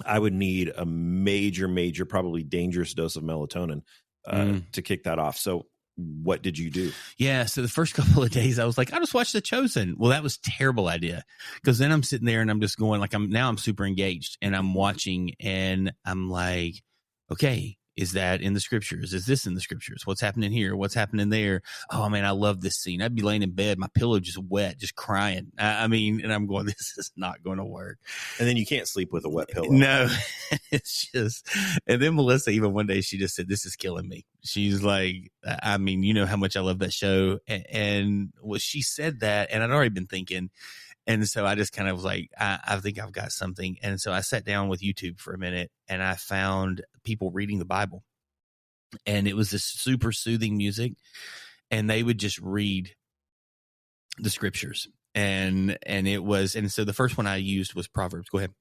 S1: I would need a major, probably dangerous dose of melatonin to kick that off. So what did you do?
S2: Yeah. So the first couple of days I was like, I just watched The Chosen. Well, that was a terrible idea, because then I'm sitting there and I'm just going like, I'm super engaged and I'm watching and I'm like, okay, is that in the scriptures? Is this in the scriptures? What's happening here? What's happening there? Oh man, I love this scene. I'd be laying in bed, my pillow just wet, just crying. And I'm going, this is not going to work.
S1: And then you can't sleep with a wet pillow.
S2: No, it's just, and then Melissa, even one day she just said, this is killing me. She's like, you know how much I love that show. And well, she said that, and I'd already been thinking. And so I just kind of was like, I think I've got something. And so I sat down with YouTube for a minute and I found people reading the Bible. And it was this super soothing music. And they would just read the scriptures. And so the first one I used was Proverbs. Go ahead.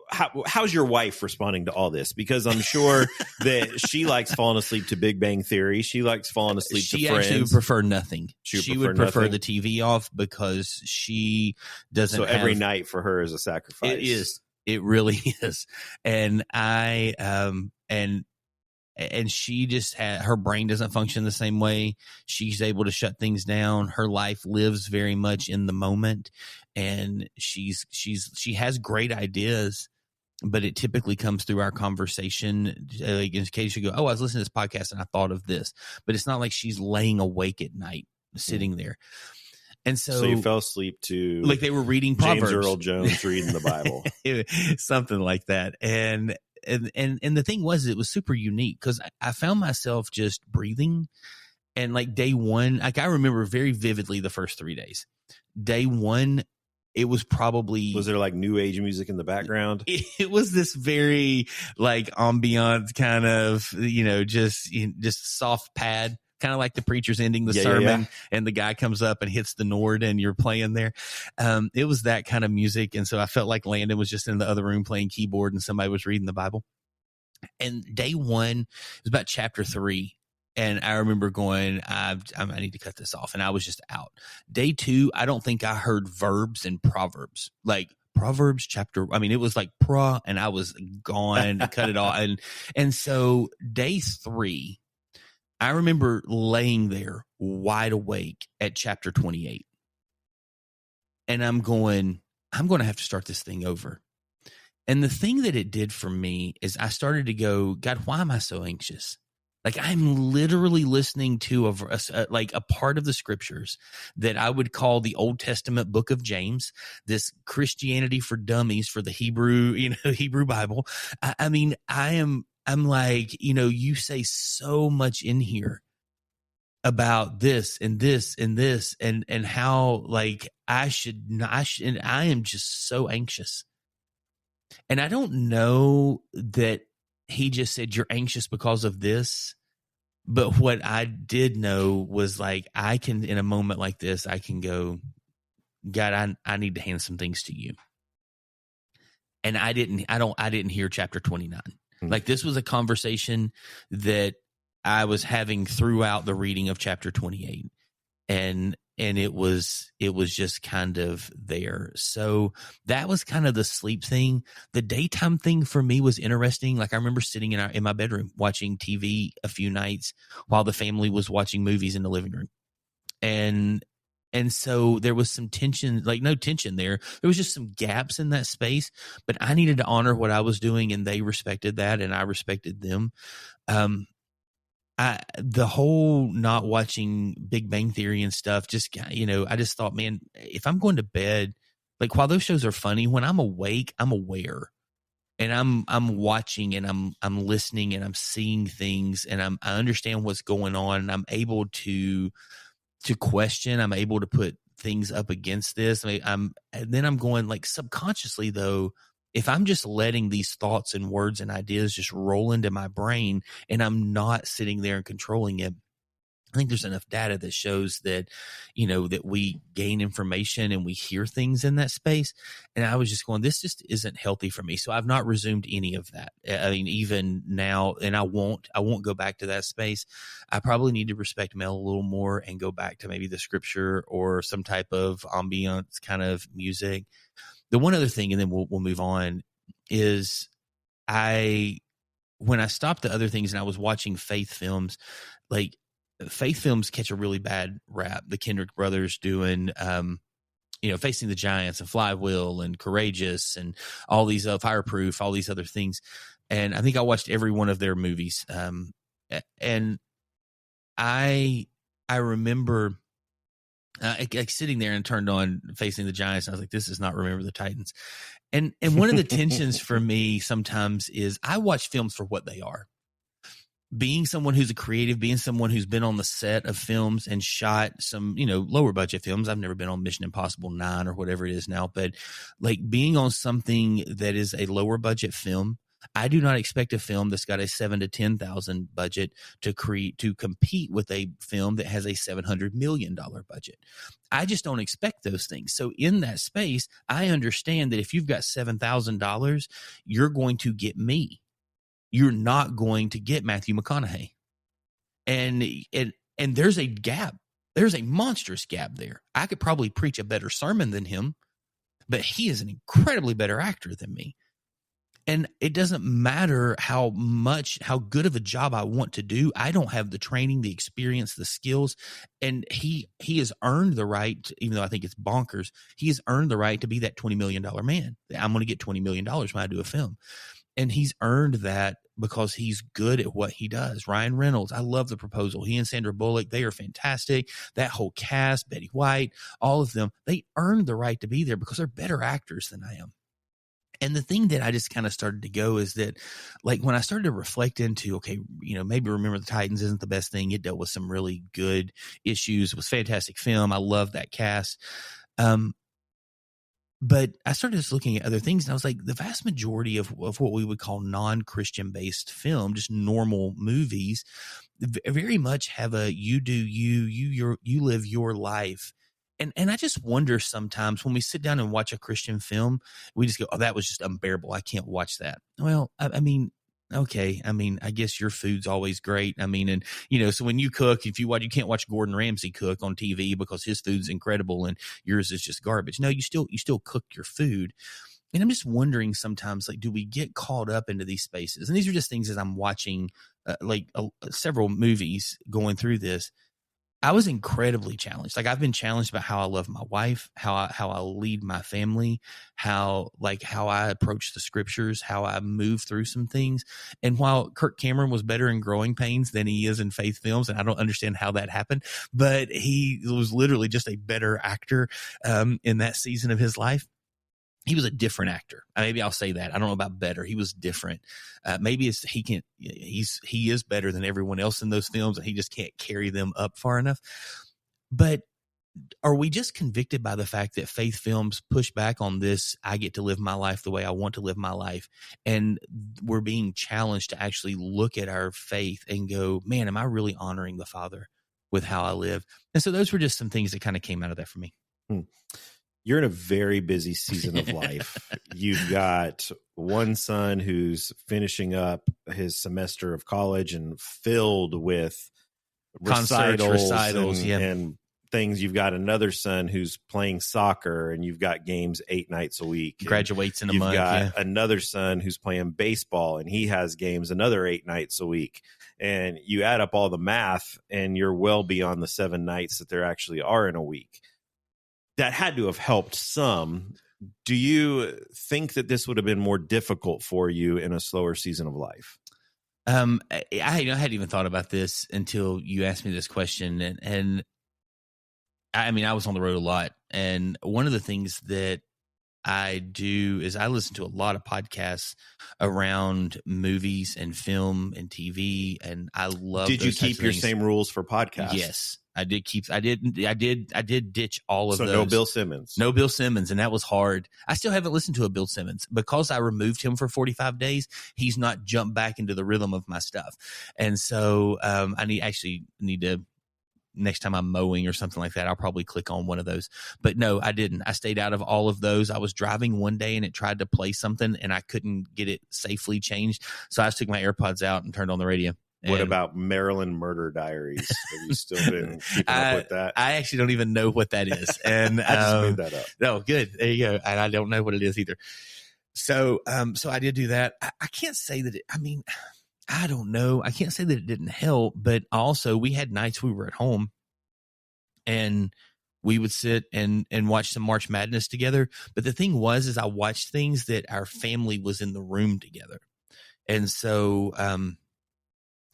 S1: How's your wife responding to all this? Because I'm sure that she likes falling asleep to Big Bang Theory. She likes falling asleep to Friends. She actually
S2: would prefer nothing. She would prefer the TV off because she doesn't.
S1: So every night for her is a sacrifice.
S2: It is. It really is. And and she just her brain doesn't function the same way. She's able to shut things down. Her life lives very much in the moment, and she has great ideas, but it typically comes through our conversation. Like in case you go, oh, I was listening to this podcast and I thought of this, but it's not like she's laying awake at night sitting there. And so
S1: you fell asleep to
S2: like they were reading Proverbs.
S1: James Earl Jones reading the Bible,
S2: something like that, and the thing was, it was super unique because I found myself just breathing. And like day one, like I remember very vividly the first 3 days. Day one, it was probably.
S1: Was there like new age music in the background?
S2: It was this very like ambient kind of, just soft pad kind of like the preacher's ending the
S1: Yeah,
S2: sermon and the guy comes up and hits the Nord and you're playing there. It was that kind of music. And so I felt like Landon was just in the other room playing keyboard and somebody was reading the Bible. And day one, it was about chapter 3. And I remember going, I need to cut this off. And I was just out. Day 2, I don't think I heard verbs and proverbs. Like Proverbs chapter, I mean, it was like and I was gone to cut it off. And so day 3, I remember laying there wide awake at chapter 28. And I'm going to have to start this thing over. And the thing that it did for me is I started to go, God, why am I so anxious? Like I'm literally listening to a part of the scriptures that I would call the Old Testament book of James, this Christianity for dummies for the Hebrew Bible. I'm like, you say so much in here about this and this and this and how like I am just so anxious. And I don't know that he just said, you're anxious because of this. But what I did know was like, I can, in a moment like this, I can go, God, I need to hand some things to you. And I didn't hear chapter 29. Like this was a conversation that I was having throughout the reading of chapter 28. And it was just kind of there. So that was kind of the sleep thing. The daytime thing for me was interesting. Like I remember sitting in my bedroom watching TV a few nights while the family was watching movies in the living room. And so there was some tension, like no tension there. There was just some gaps in that space, but I needed to honor what I was doing and they respected that and I respected them. The whole not watching Big Bang Theory and stuff, just, I just thought, man, if I'm going to bed, like while those shows are funny, when I'm awake, I'm aware and I'm watching and I'm listening and I'm seeing things and I understand what's going on and I'm able to question, I'm able to put things up against this. And then I'm going like subconsciously though, if I'm just letting these thoughts and words and ideas just roll into my brain and I'm not sitting there and controlling it, I think there's enough data that shows that, that we gain information and we hear things in that space. And I was just going, this just isn't healthy for me. So I've not resumed any of that. I mean, even now, and I won't go back to that space. I probably need to respect Mel a little more and go back to maybe the scripture or some type of ambiance kind of music. The one other thing, and then we'll move on, is when I stopped the other things and I was watching faith films, like faith films catch a really bad rap. The Kendrick brothers doing, Facing the Giants and Flywheel and Courageous and all these Fireproof, all these other things. And I think I watched every one of their movies. And I remember like sitting there and turned on Facing the Giants. And I was like, this is not Remember the Titans. And one of the tensions for me sometimes is I watch films for what they are. Being someone who's a creative, being someone who's been on the set of films and shot some, lower budget films. I've never been on Mission Impossible 9 or whatever it is now, but like being on something that is a lower budget film, I do not expect a film that's got a $7,000 to $10,000 budget to compete with a film that has a $700 million budget. I just don't expect those things. So in that space, I understand that if you've got $7,000, you're going to get me. You're not going to get Matthew McConaughey. And there's a gap. There's a monstrous gap there. I could probably preach a better sermon than him, but he is an incredibly better actor than me. And it doesn't matter how good of a job I want to do. I don't have the training, the experience, the skills. And he has earned the right, even though I think it's bonkers, he has earned the right to be that $20 million man. I'm going to get $20 million when I do a film. And he's earned that because he's good at what he does. Ryan Reynolds, I love The Proposal. He and Sandra Bullock, they are fantastic. That whole cast, Betty White, all of them, they earned the right to be there because they're better actors than I am. And the thing that I just kind of started to go is that, like, when I started to reflect into, okay, maybe Remember the Titans isn't the best thing. It dealt with some really good issues. It was a fantastic film. I love that cast. But I started just looking at other things, and I was like, the vast majority of what we would call non-Christian based film, just normal movies, very much have a you do you live your life. And I just wonder sometimes when we sit down and watch a Christian film, we just go, oh, that was just unbearable. I can't watch that. Well, I mean, okay. I mean, I guess your food's always great. I mean, and so when you cook, if you watch, you can't watch Gordon Ramsay cook on TV because his food's incredible and yours is just garbage. No, you still cook your food. And I'm just wondering sometimes, like, do we get caught up into these spaces? And these are just things as I'm watching, several movies going through this. I was incredibly challenged. Like, I've been challenged about how I love my wife, how I lead my family, how I approach the scriptures, how I move through some things. And while Kirk Cameron was better in Growing Pains than he is in Faith Films, and I don't understand how that happened, but he was literally just a better actor in that season of his life. He was a different actor. Maybe I'll say that. I don't know about better. He was different. Maybe he is better than everyone else in those films, and he just can't carry them up far enough. But are we just convicted by the fact that Faith Films push back on this? I get to live my life the way I want to live my life. And we're being challenged to actually look at our faith and go, man, am I really honoring the Father with how I live? And so those were just some things that kind of came out of that for me.
S1: You're in a very busy season of life. You've got one son who's finishing up his semester of college and filled with recitals and things. You've got another son who's playing soccer, and you've got games 8 nights a week.
S2: Graduates in a month.
S1: You've got another son who's playing baseball, and he has games another 8 nights a week. And you add up all the math, and you're well beyond the 7 nights that there actually are in a week. That had to have helped some. Do you think that this would have been more difficult for you in a slower season of life?
S2: I hadn't even thought about this until you asked me this question. And I mean, I was on the road a lot. And one of the things that I do is I listen to a lot of podcasts around movies and film and TV. And I love
S1: Did you keep your same rules for podcasts?
S2: Yes. I did ditch all of those.
S1: So no Bill Simmons.
S2: No Bill Simmons, and that was hard. I still haven't listened to a Bill Simmons because I removed him for 45 days. He's not jumped back into the rhythm of my stuff. And so I need to, next time I'm mowing or something like that, I'll probably click on one of those. But no, I didn't. I stayed out of all of those. I was driving one day and it tried to play something and I couldn't get it safely changed. So I just took my AirPods out and turned on the radio.
S1: What about Maryland Murder Diaries? Have you still been keeping up with that?
S2: I actually don't even know what that is. And
S1: I just made that up.
S2: No, good. There you go. And I don't know what it is either. So I did do that. I can't say that I don't know. I can't say that it didn't help, but also we had nights we were at home and we would sit and watch some March Madness together. But the thing is I watched things that our family was in the room together. And so,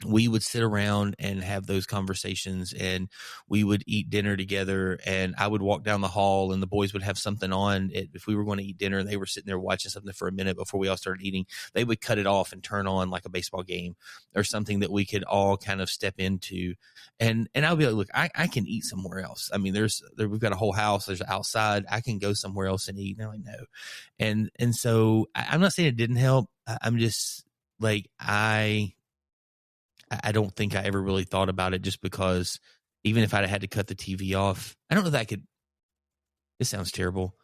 S2: we would sit around and have those conversations and we would eat dinner together, and I would walk down the hall and the boys would have something on. If we were going to eat dinner and they were sitting there watching something for a minute before we all started eating, they would cut it off and turn on like a baseball game or something that we could all kind of step into. And I would be like, look, I can eat somewhere else. I mean, we've got a whole house. There's outside. I can go somewhere else and eat. And they're like, no. And so I'm not saying it didn't help. I'm just like, I don't think I ever really thought about it, just because even if I'd had to cut the TV off, I don't know that I could. It sounds terrible.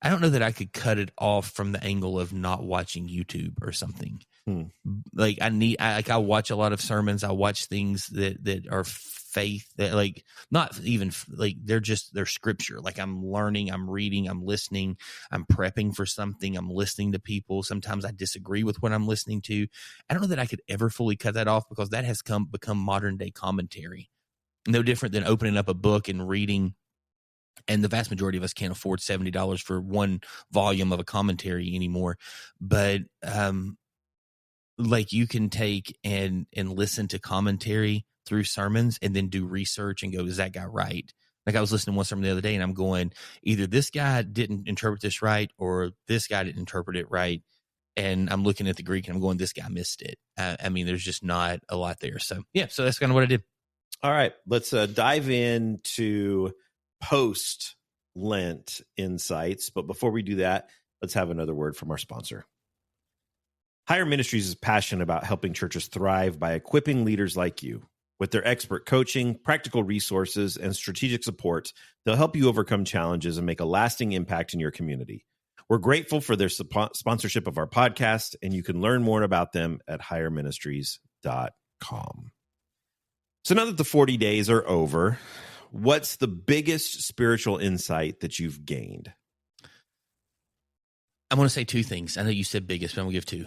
S2: I don't know that I could cut it off from the angle of not watching YouTube or something. Like I watch a lot of sermons. I watch things that are faith, that like not even like they're scripture. Like I'm learning, I'm reading, I'm listening, I'm prepping for something, I'm listening to people. Sometimes I disagree with what I'm listening to. I don't know that I could ever fully cut that off, because that has become modern day commentary. No different than opening up a book and reading. And the vast majority of us can't afford $70 for one volume of a commentary anymore. But like you can take and listen to commentary through sermons and then do research and go, is that guy right? Like I was listening to one sermon the other day and I'm going, either this guy didn't interpret this right or this guy didn't interpret it right. And I'm looking at the Greek and I'm going, this guy missed it. I mean, there's just not a lot there. So yeah, so that's kind of what I did.
S1: All right, let's dive into post Lent insights. But before we do that, let's have another word from our sponsor. Higher Ministries is passionate about helping churches thrive by equipping leaders like you. With their expert coaching, practical resources, and strategic support, they'll help you overcome challenges and make a lasting impact in your community. We're grateful for their sponsorship of our podcast, and you can learn more about them at higherministries.com. So now that the 40 days are over, what's the biggest spiritual insight that you've gained?
S2: I want to say two things. I know you said biggest, but I'm going to give two.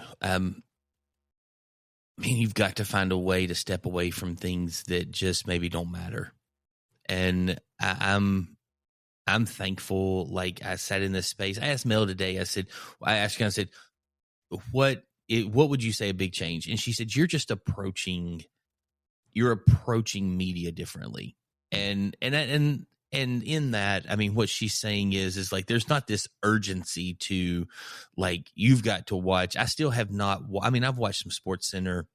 S2: You've got to find a way to step away from things that just maybe don't matter. And I'm thankful. Like, I sat in this space. I asked Mel today. I asked her, I said, what would you say a big change? And she said, you're approaching media differently. And in that, I mean, what she's saying is like, there's not this urgency to, like, you've got to watch. I still have not. I've watched some Sports Center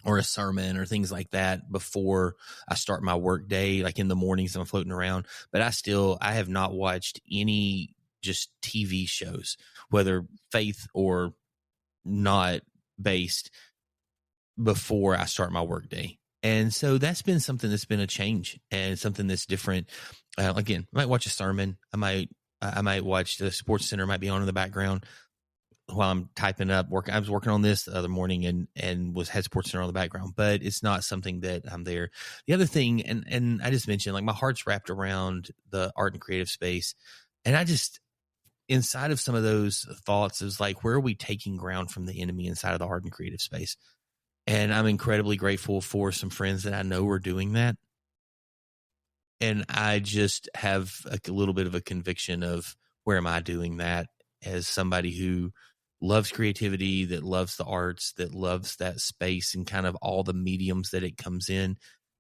S2: or a sermon or things like that before I start my work day, like in the mornings I'm floating around. But I have not watched any just TV shows, whether faith or not based, before I start my work day. And so that's been something that's been a change and something that's different. Again, I might watch a sermon. I might watch the Sports Center, might be on in the background while I'm typing up work. I was working on this the other morning and had Sports Center on the background, but it's not something that I'm there. The other thing, and I just mentioned, like, my heart's wrapped around the art and creative space. And I just, inside of some of those thoughts, is like, where are we taking ground from the enemy inside of the art and creative space? And I'm incredibly grateful for some friends that I know are doing that. And I just have a little bit of a conviction of, where am I doing that, as somebody who loves creativity, that loves the arts, that loves that space and kind of all the mediums that it comes in.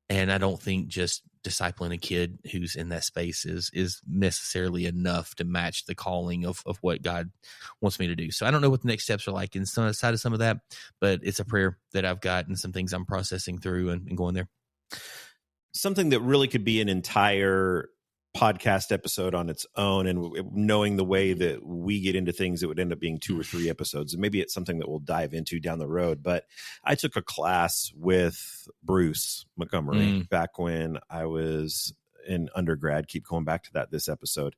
S2: And I don't think just discipling a kid who's in that space is necessarily enough to match the calling of what God wants me to do. So I don't know what the next steps are like inside of some of that, but it's a prayer that I've got and some things I'm processing through and going there.
S1: Something that really could be an entire podcast episode on its own, and knowing the way that we get into things, it would end up being 2 or 3 episodes, and maybe it's something that we'll dive into down the road. But I took a class with Bruce Montgomery back when I was in undergrad. Keep going back to that this episode,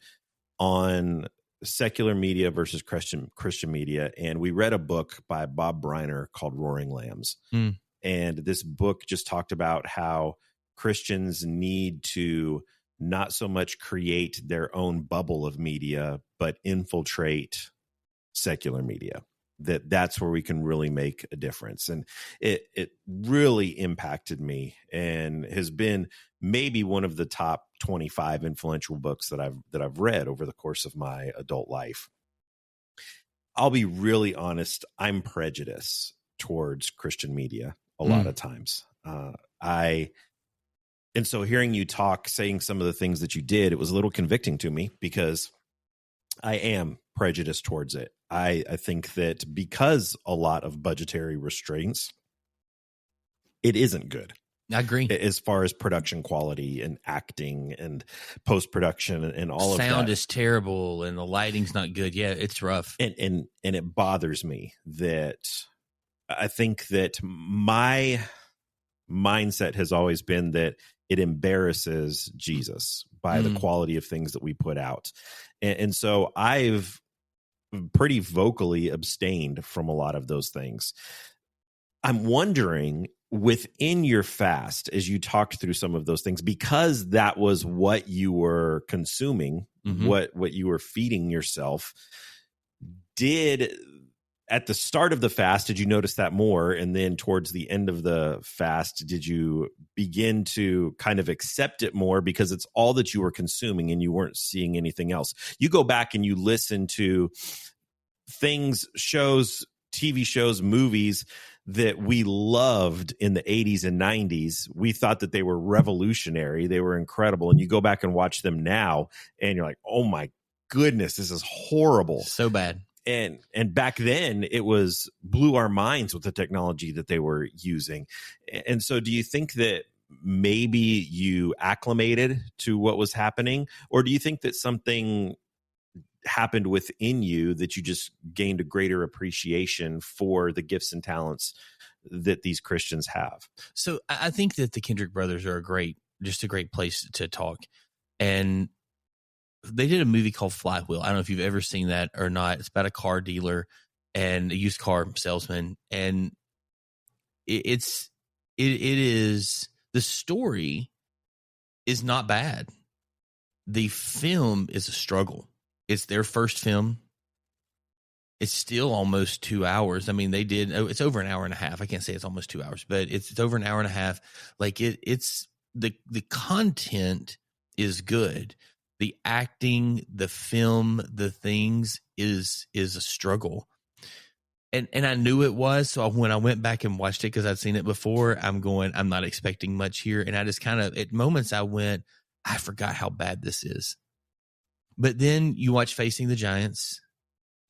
S1: on secular media versus Christian media. And we read a book by Bob Briner called Roaring Lambs. And this book just talked about how Christians need to not so much create their own bubble of media, but infiltrate secular media. That's where we can really make a difference. And it really impacted me, and has been maybe one of the top 25 influential books that I've read over the course of my adult life. I'll be really honest, I'm prejudiced towards Christian media a lot of times. And so hearing you talk, saying some of the things that you did, it was a little convicting to me, because I am prejudiced towards it. I think that because a lot of budgetary restraints, it isn't good.
S2: I agree.
S1: As far as production quality and acting and post-production and all of that.
S2: Sound is terrible and the lighting's not good. Yeah, it's rough.
S1: And it bothers me that I think that my mindset has always been that it embarrasses Jesus by the quality of things that we put out. And so I've pretty vocally abstained from a lot of those things. I'm wondering, within your fast, as you talked through some of those things, because that was what you were consuming, what you were feeding yourself, at the start of the fast, did you notice that more? And then towards the end of the fast, did you begin to kind of accept it more because it's all that you were consuming and you weren't seeing anything else? You go back and you listen to things, shows, TV shows, movies that we loved in the 80s and 90s. We thought that they were revolutionary. They were incredible. And you go back and watch them now and you're like, oh my goodness, this is horrible.
S2: So bad.
S1: And back then it blew our minds with the technology that they were using. And so do you think that maybe you acclimated to what was happening? Or do you think that something happened within you that you just gained a greater appreciation for the gifts and talents that these Christians have?
S2: So I think that the Kendrick brothers are just a great place to talk. And they did a movie called Flywheel. I don't know if you've ever seen that or not. It's about a car dealer and a used car salesman. And it is, the story is not bad. The film is a struggle. It's their first film. It's still almost 2 hours. I mean, it's over an hour and a half. I can't say it's almost 2 hours, but it's over an hour and a half. Like it's the content is good. The acting, the film, the things is a struggle. And I knew it was. So when I went back and watched it, because I'd seen it before, I'm not expecting much here. And I just kind of, at moments I forgot how bad this is. But then you watch Facing the Giants.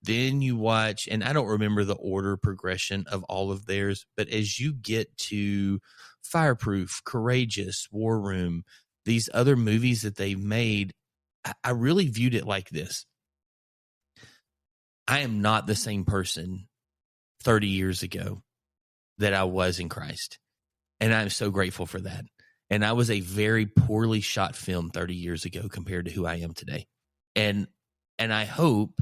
S2: Then you watch, and I don't remember the order progression of all of theirs, but as you get to Fireproof, Courageous, War Room, these other movies that they've made, I really viewed it like this. I am not the same person 30 years ago that I was in Christ. And I'm so grateful for that. And I was a very poorly shot film 30 years ago compared to who I am today. And I hope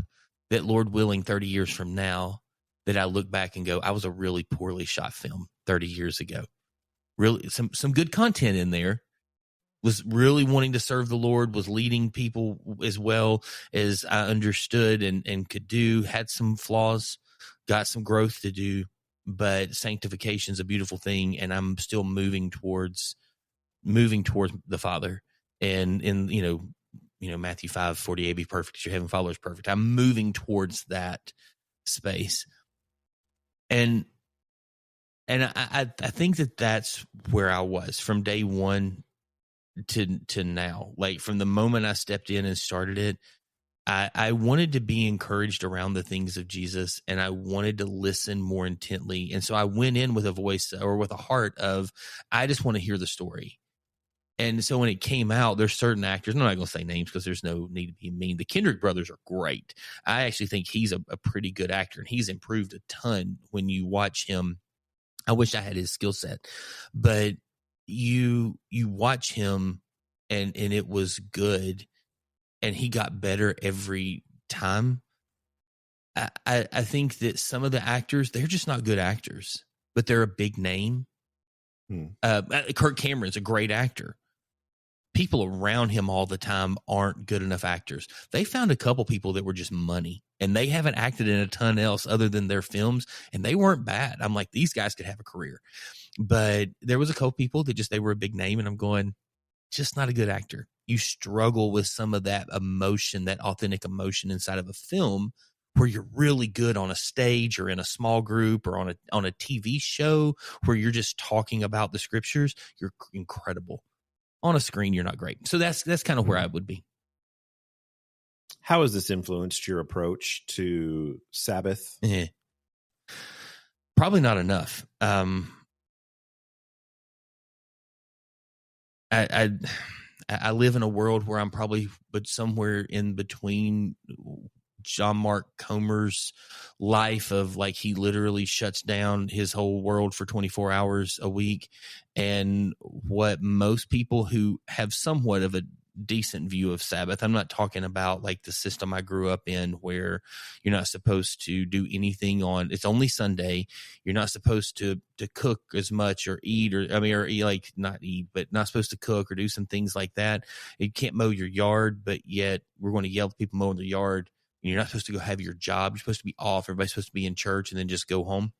S2: that, Lord willing, 30 years from now, that I look back and go, I was a really poorly shot film 30 years ago. Really, some good content in there. Was really wanting to serve the Lord, was leading people as well as I understood and could do, had some flaws, got some growth to do, but sanctification is a beautiful thing. And I'm still moving towards the Father. And in, Matthew 5:48, be perfect as your heavenly Father is perfect. I'm moving towards that space. And I think that that's where I was from day one to now. Like from the moment I stepped in and started it, I wanted to be encouraged around the things of Jesus, and I wanted to listen more intently. And so I went in with a voice or with a heart of, I just want to hear the story. And so when it came out, there's certain actors, I'm not going to say names because there's no need to be mean. The Kendrick brothers are great. I actually think he's a pretty good actor, and he's improved a ton when you watch him. I wish I had his skill set, but you watch him and it was good, and he got better every time. I think that some of the actors, they're just not good actors, but they're a big name. Kirk Cameron's a great actor. People around him all the time aren't good enough actors. They found a couple people that were just money, and they haven't acted in a ton else other than their films, and they weren't bad. I'm like, these guys could have a career. But there was a couple people that they were a big name, and I'm going, just not a good actor. You struggle with some of that emotion, that authentic emotion inside of a film where you're really good on a stage or in a small group or on a TV show where you're just talking about the scriptures. You're incredible. On a screen, you're not great. So that's kind of where I would be.
S1: How has this influenced your approach to Sabbath?
S2: Probably not enough. I live in a world where I'm probably somewhere in between John Mark Comer's life of like, he literally shuts down his whole world for 24 hours a week, and what most people who have somewhat of a decent view of Sabbath. I'm not talking about like the system I grew up in where you're not supposed to do anything it's only Sunday. You're not supposed to cook as much or eat, or not eat, but not supposed to cook or do some things like that. You can't mow your yard, but yet we're going to yell at people mowing the yard. You're not supposed to go have your job. You're supposed to be off. Everybody's supposed to be in church and then just go home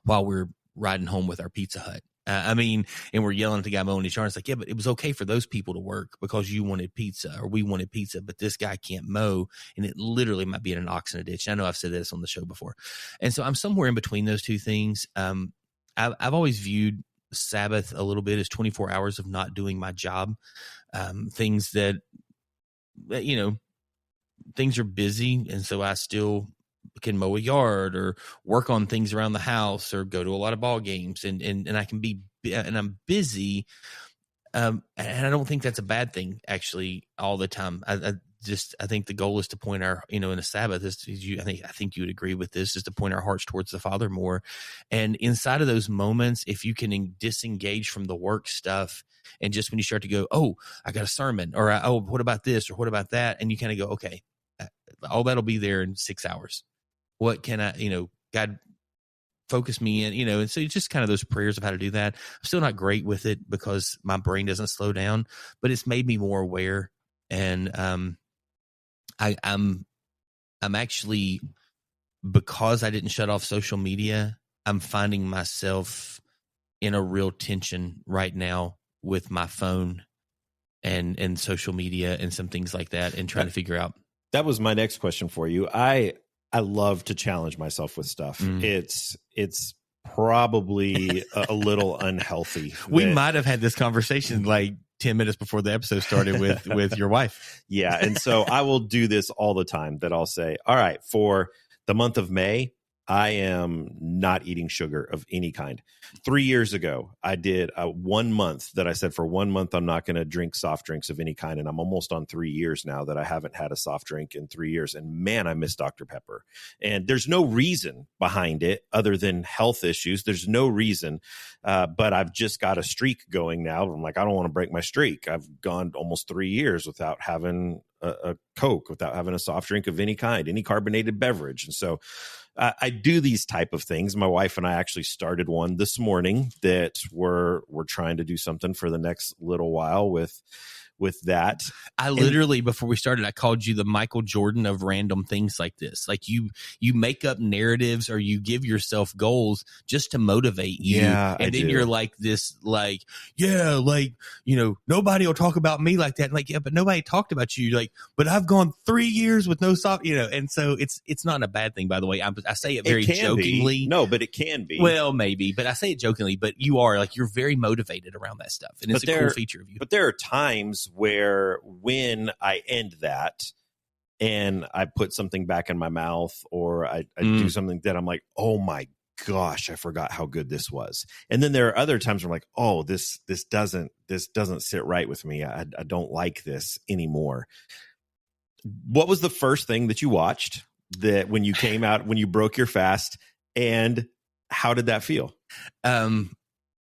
S2: while we're riding home with our Pizza Hut. And we're yelling at the guy mowing his yard. It's like, yeah, but it was okay for those people to work because you wanted pizza or we wanted pizza, but this guy can't mow, and it literally might be in an ox in a ditch. I know I've said this on the show before. And so I'm somewhere in between those two things. I've always viewed Sabbath a little bit as 24 hours of not doing my job. Things that, things are busy, and so I still can mow a yard or work on things around the house or go to a lot of ball games, and I can be I'm busy. And I don't think that's a bad thing, actually, all the time. I think the goal is to point our, in a Sabbath, I think you would agree with this, is to point our hearts towards the Father more. And inside of those moments, if you can disengage from the work stuff, and just when you start to go, oh, I got a sermon, or oh, what about this, or what about that? And you kind of go, okay, all that'll be there in 6 hours. What can I, God, focus me in, and so it's just kind of those prayers of how to do that. I'm still not great with it because my brain doesn't slow down, but it's made me more aware. And I'm actually, because I didn't shut off social media, I'm finding myself in a real tension right now with my phone and social media and some things like that, and trying to figure out.
S1: That was my next question for you. I love to challenge myself with stuff. It's probably a little unhealthy.
S2: We might have had this conversation like 10 minutes before the episode started with your wife.
S1: Yeah. And so I will do this all the time, that I'll say, all right, for the month of May, I am not eating sugar of any kind. 3 years ago, I did 1 month that I said, for 1 month, I'm not going to drink soft drinks of any kind. And I'm almost on 3 years now that I haven't had a soft drink in 3 years. And man, I miss Dr. Pepper. And there's no reason behind it other than health issues. There's no reason. But I've just got a streak going now. I'm like, I don't want to break my streak. I've gone almost 3 years without having a Coke, without having a soft drink of any kind, any carbonated beverage. And so I do these type of things. My wife and I actually started one this morning that we're trying to do something for the next little while with that.
S2: I literally, before we started, I called you the Michael Jordan of random things like this. Like you make up narratives, or you give yourself goals just to motivate you.
S1: Yeah,
S2: and then you're like this, like, nobody will talk about me like that. Like, yeah, but nobody talked about you. Like, but I've gone 3 years with no soft, and so it's not a bad thing, by the way. I say it very jokingly.
S1: No, but it can be.
S2: Well, maybe, but I say it jokingly, but you're very motivated around that stuff. And it's a cool feature of you.
S1: But there are times where when I end that and I put something back in my mouth, or I do something that I'm like, oh my gosh, I forgot how good this was. And then there are other times where I'm like, oh, this doesn't sit right with me. I don't like this anymore. What was the first thing that you watched that when you came out, when you broke your fast, and how did that feel?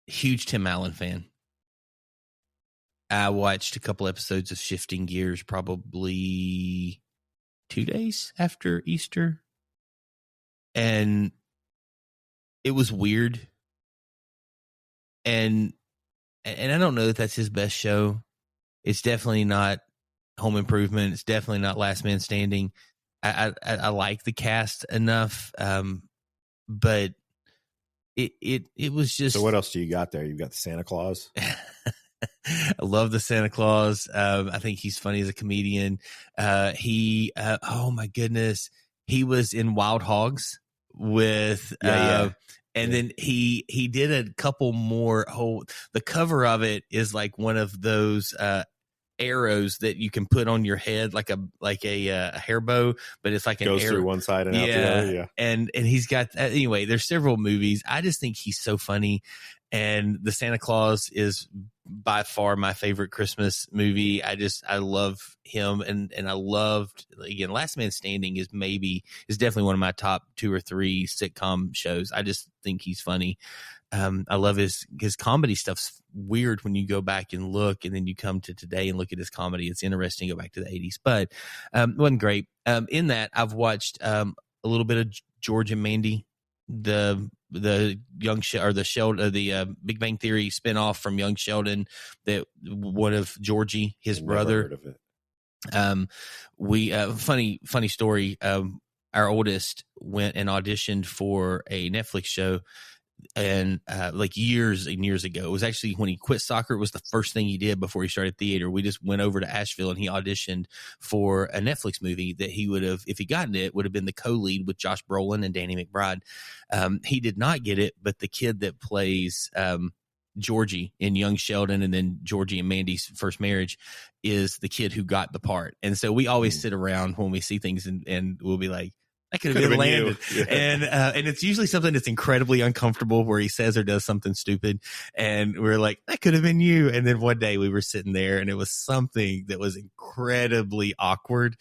S2: Huge Tim Allen fan. I watched a couple episodes of Shifting Gears probably 2 days after Easter, and it was weird. And I don't know if that's his best show. It's definitely not Home Improvement. It's definitely not Last Man Standing. I like the cast enough, but it was just.
S1: So what else do you got there? You got the Santa Claus.
S2: I love the Santa Claus. I think he's funny as a comedian. Oh my goodness, he was in Wild Hogs with, and then he did a couple more. The cover of it is like one of those arrows that you can put on your head, like a hair bow, but it's like
S1: goes through one side and out the other. Yeah, and
S2: he's got anyway. There's several movies. I just think he's so funny, and the Santa Claus is by far my favorite Christmas movie. I love him, and I loved, again, Last Man Standing is definitely one of my top 2 or 3 sitcom shows. I just think he's funny. I love his comedy stuff's weird when you go back and look, and then you come to today and look at his comedy. It's interesting to go back to the 80s, but it wasn't great. In that, I've watched a little bit of George and Mandy, the young the Big Bang Theory spinoff from Young Sheldon, that one of Georgie, his brother.
S1: Heard of it.
S2: Funny story. Our oldest went and auditioned for a Netflix show, and like years and years ago. It was actually when he quit soccer. It was the first thing he did before he started theater. We just went over to Asheville and he auditioned for a Netflix movie that he would have, if he gotten it, would have been the co-lead with Josh Brolin and Danny McBride. He did not get it, but the kid that plays Georgie in Young Sheldon, and then Georgie and Mandy's First Marriage, is the kid who got the part. And so we always sit around when we see things and we'll be like, That could have been Landon.
S1: Yeah.
S2: And it's usually something that's incredibly uncomfortable where he says or does something stupid. And we're like, that could have been you. And then one day we were sitting there and it was something that was incredibly awkward.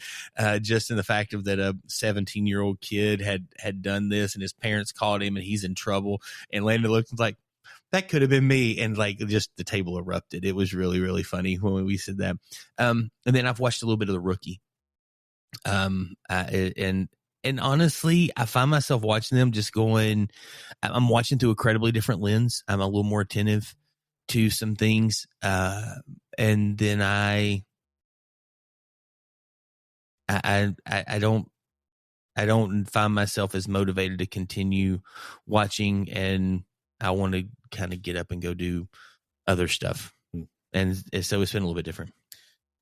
S2: Just in the fact of that a 17-year-old kid had done this and his parents called him and he's in trouble. And Landon looked like, that could have been me. And like just the table erupted. It was really, really funny when we said that. And then I've watched a little bit of The Rookie. And honestly, I find myself watching them just going, I'm watching through a incredibly different lens. I'm a little more attentive to some things. And then I don't find myself as motivated to continue watching, and I want to kind of get up and go do other stuff. And so it's been a little bit different.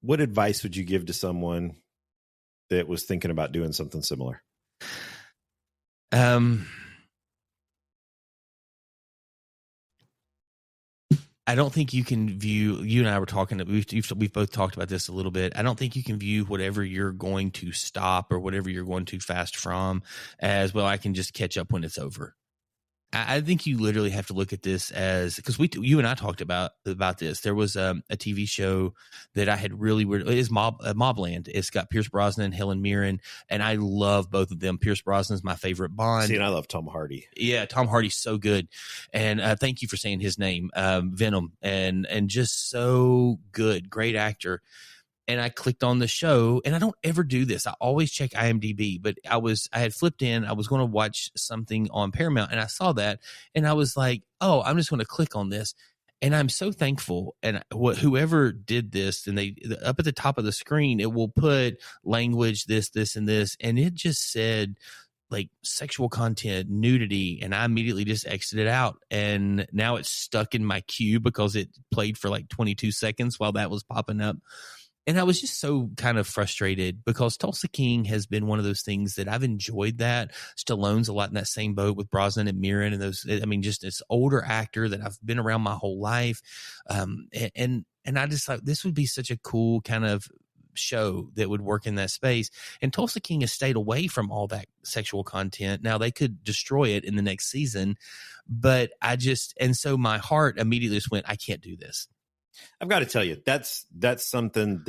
S1: What advice would you give to someone that was thinking about doing something similar?
S2: I don't think you can view, you and I were talking, we've both talked about this a little bit. I don't think you can view whatever you're going to stop or whatever you're going too fast from as, well, I can just catch up when it's over. I think you literally have to look at this as, because you and I talked about this. There was a TV show that I had really weird. It is Mobland. It's got Pierce Brosnan, Helen Mirren, and I love both of them. Pierce Brosnan's my favorite Bond.
S1: See, and I love Tom Hardy.
S2: Yeah, Tom Hardy's so good, and thank you for saying his name, Venom, and just so good, great actor. And I clicked on the show, and I don't ever do this. I always check IMDb, but I had flipped in. I was going to watch something on Paramount, and I saw that, and I was like, "Oh, I'm just going to click on this." And I'm so thankful. And whoever did this, and they up at the top of the screen, it will put language, this, and this, and it just said like sexual content, nudity, and I immediately just exited out. And now it's stuck in my queue because it played for like 22 seconds while that was popping up. And I was just so kind of frustrated because Tulsa King has been one of those things that I've enjoyed that. Stallone's a lot in that same boat with Brosnan and Mirren and those, I mean, just this older actor that I've been around my whole life. And I just thought this would be such a cool kind of show that would work in that space. And Tulsa King has stayed away from all that sexual content. Now they could destroy it in the next season, but and so my heart immediately just went, I can't do this.
S1: I've got to tell you, that's something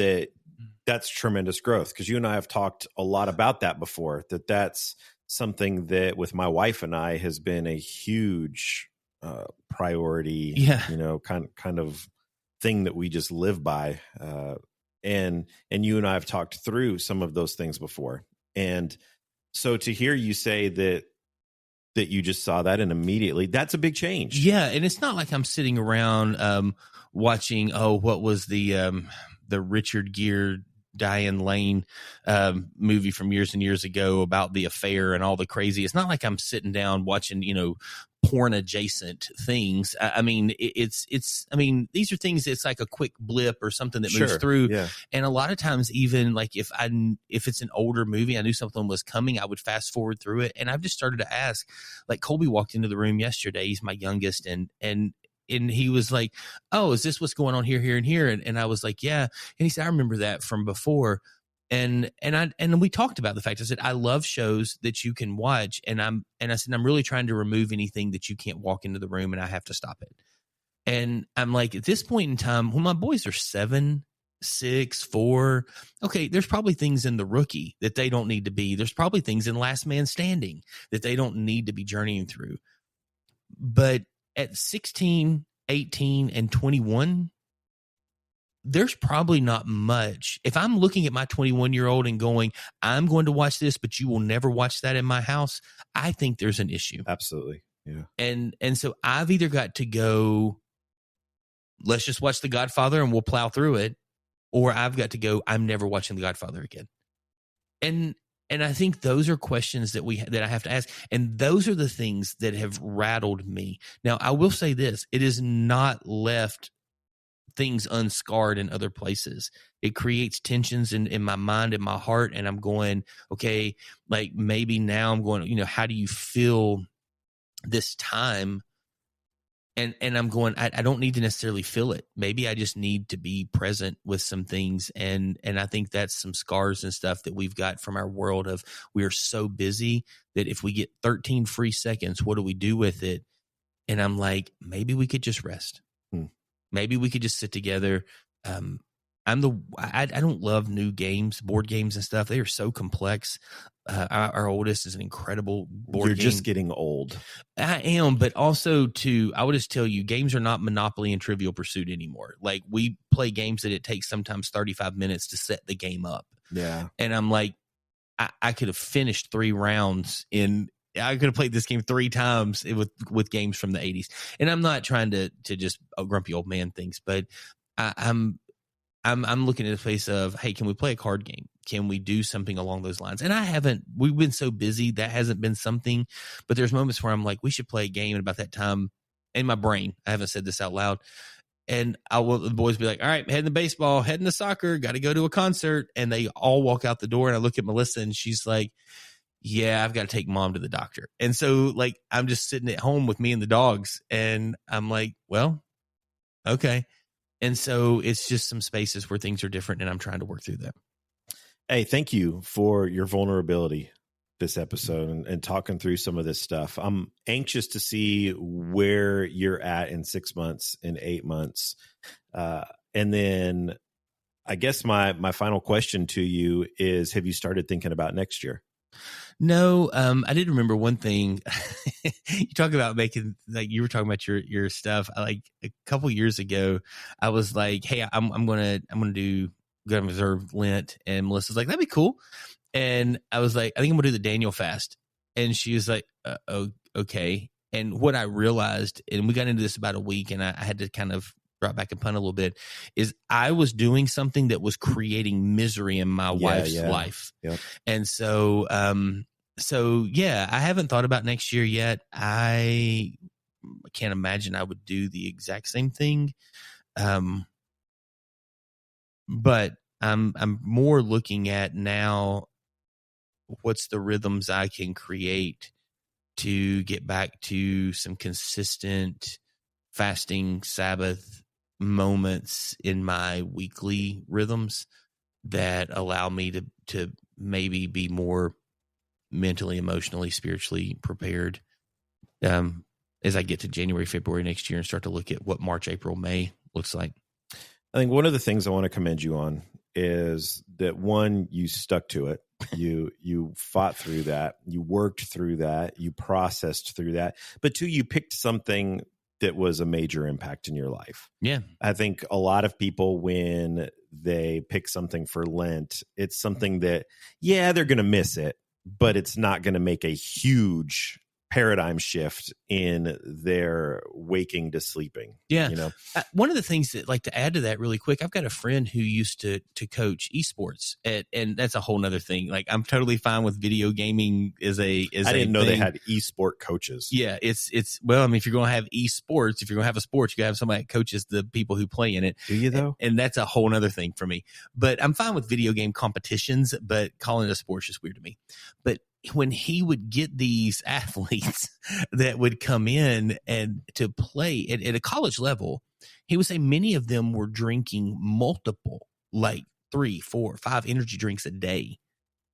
S1: that's tremendous growth, because you and I have talked a lot about that before, that's something that with my wife and I has been a huge priority, kind of thing that we just live by. And you and I have talked through some of those things before. And so to hear you say that you just saw that and immediately, that's a big change.
S2: Yeah. And it's not like I'm sitting around watching, what was the Richard Gere, Diane Lane movie from years and years ago about the affair and all the crazy. It's not like I'm sitting down watching, porn adjacent things. I mean, I mean, these are things that's like a quick blip or something that moves through. Yeah. And a lot of times, even like if it's an older movie, I knew something was coming, I would fast forward through it. And I've just started to ask, like Colby walked into the room yesterday. He's my youngest, and he was like, "Oh, is this what's going on here, here, and here?" And I was like, "Yeah." And he said, "I remember that from before." And we talked about the fact, I said, I love shows that you can watch. And I said, I'm really trying to remove anything that you can't walk into the room and I have to stop it. And I'm like, at this point in time, when my boys are 7, 6, 4, okay, there's probably things in The Rookie that they don't need to be. There's probably things in Last Man Standing that they don't need to be journeying through. But at 16, 18, and 21, there's probably not much. If I'm looking at my 21-year-old and going, I'm going to watch this, but you will never watch that in my house, I think there's an issue.
S1: Absolutely. Yeah.
S2: And so I've either got to go, let's just watch The Godfather and we'll plow through it, or I've got to go, I'm never watching The Godfather again. And I think those are questions that I have to ask. And those are the things that have rattled me. Now, I will say this, it is not left things unscarred in other places. It creates tensions in my mind and my heart. And I'm going, okay, like maybe now I'm going, how do you feel this time And I'm going, I don't need to necessarily feel it. Maybe I just need to be present with some things. And I think that's some scars and stuff that we've got from our world of, we are so busy that if we get 13 free seconds, what do we do with it? And I'm like, maybe we could just rest. Maybe we could just sit together. I don't love new games, board games and stuff. They are so complex. Our oldest is an incredible board game.
S1: You're just getting old.
S2: I am, but also I would just tell you, games are not Monopoly and Trivial Pursuit anymore. Like, we play games that it takes sometimes 35 minutes to set the game up.
S1: Yeah.
S2: And I'm like, I could have finished 3 rounds I could have played this game 3 times with games from the 80s. And I'm not trying to just grumpy old man things, but I'm looking at a place of, hey, can we play a card game? Can we do something along those lines? And we've been so busy, that hasn't been something, but there's moments where I'm like, we should play a game. And about that time in my brain, I haven't said this out loud. And the boys be like, all right, heading to baseball, heading to soccer, got to go to a concert. And they all walk out the door. And I look at Melissa and she's like, yeah, I've got to take mom to the doctor. And so, like, I'm just sitting at home with me and the dogs. And I'm like, well, okay. And so it's just some spaces where things are different, and I'm trying to work through that.
S1: Hey, thank you for your vulnerability this episode and talking through some of this stuff. I'm anxious to see where you're at in 6 months, in 8 months. And then I guess my final question to you is, have you started thinking about next year?
S2: No, I did remember one thing. You talk about making, like, you were talking about your stuff. Like, a couple years ago, I was like, hey, I'm gonna observe Lent, and Melissa's like, that'd be cool. And I was like, I think I'm gonna do the Daniel fast. And she was like, okay. And what I realized, and we got into this about a week, and I had to kind of drop back and punt a little bit, is I was doing something that was creating misery in my wife's life. Yep. And so, I haven't thought about next year yet. I can't imagine I would do the exact same thing. But I'm more looking at now, what's the rhythms I can create to get back to some consistent fasting, Sabbath moments in my weekly rhythms that allow me to maybe be more mentally, emotionally, spiritually prepared as I get to January, February next year and start to look at what March, April, May looks like.
S1: I think one of the things I want to commend you on is that, one, you stuck to it. You fought through that. You worked through that. You processed through that. But 2, you picked something that was a major impact in your life. Yeah. I think a lot of people, when they pick something for Lent, it's something that, they're going to miss it, but it's not going to make a huge paradigm shift in their waking to sleeping. Yeah. You know,
S2: one of the things that, like, to add to that really quick, I've got a friend who used to coach esports, and that's a whole nother thing. Like, I'm totally fine with video gaming I
S1: didn't know they had esport coaches.
S2: Yeah. Well, I mean, if you're going to have esports, if you're going to have a sport, you got to have somebody that coaches the people who play in it.
S1: Do you though?
S2: And that's a whole nother thing for me, but I'm fine with video game competitions, but calling it a sport is just weird to me. But when he would get these athletes that would come in and to play at a college level, he would say many of them were drinking multiple, like 3, 4, 5 energy drinks a day,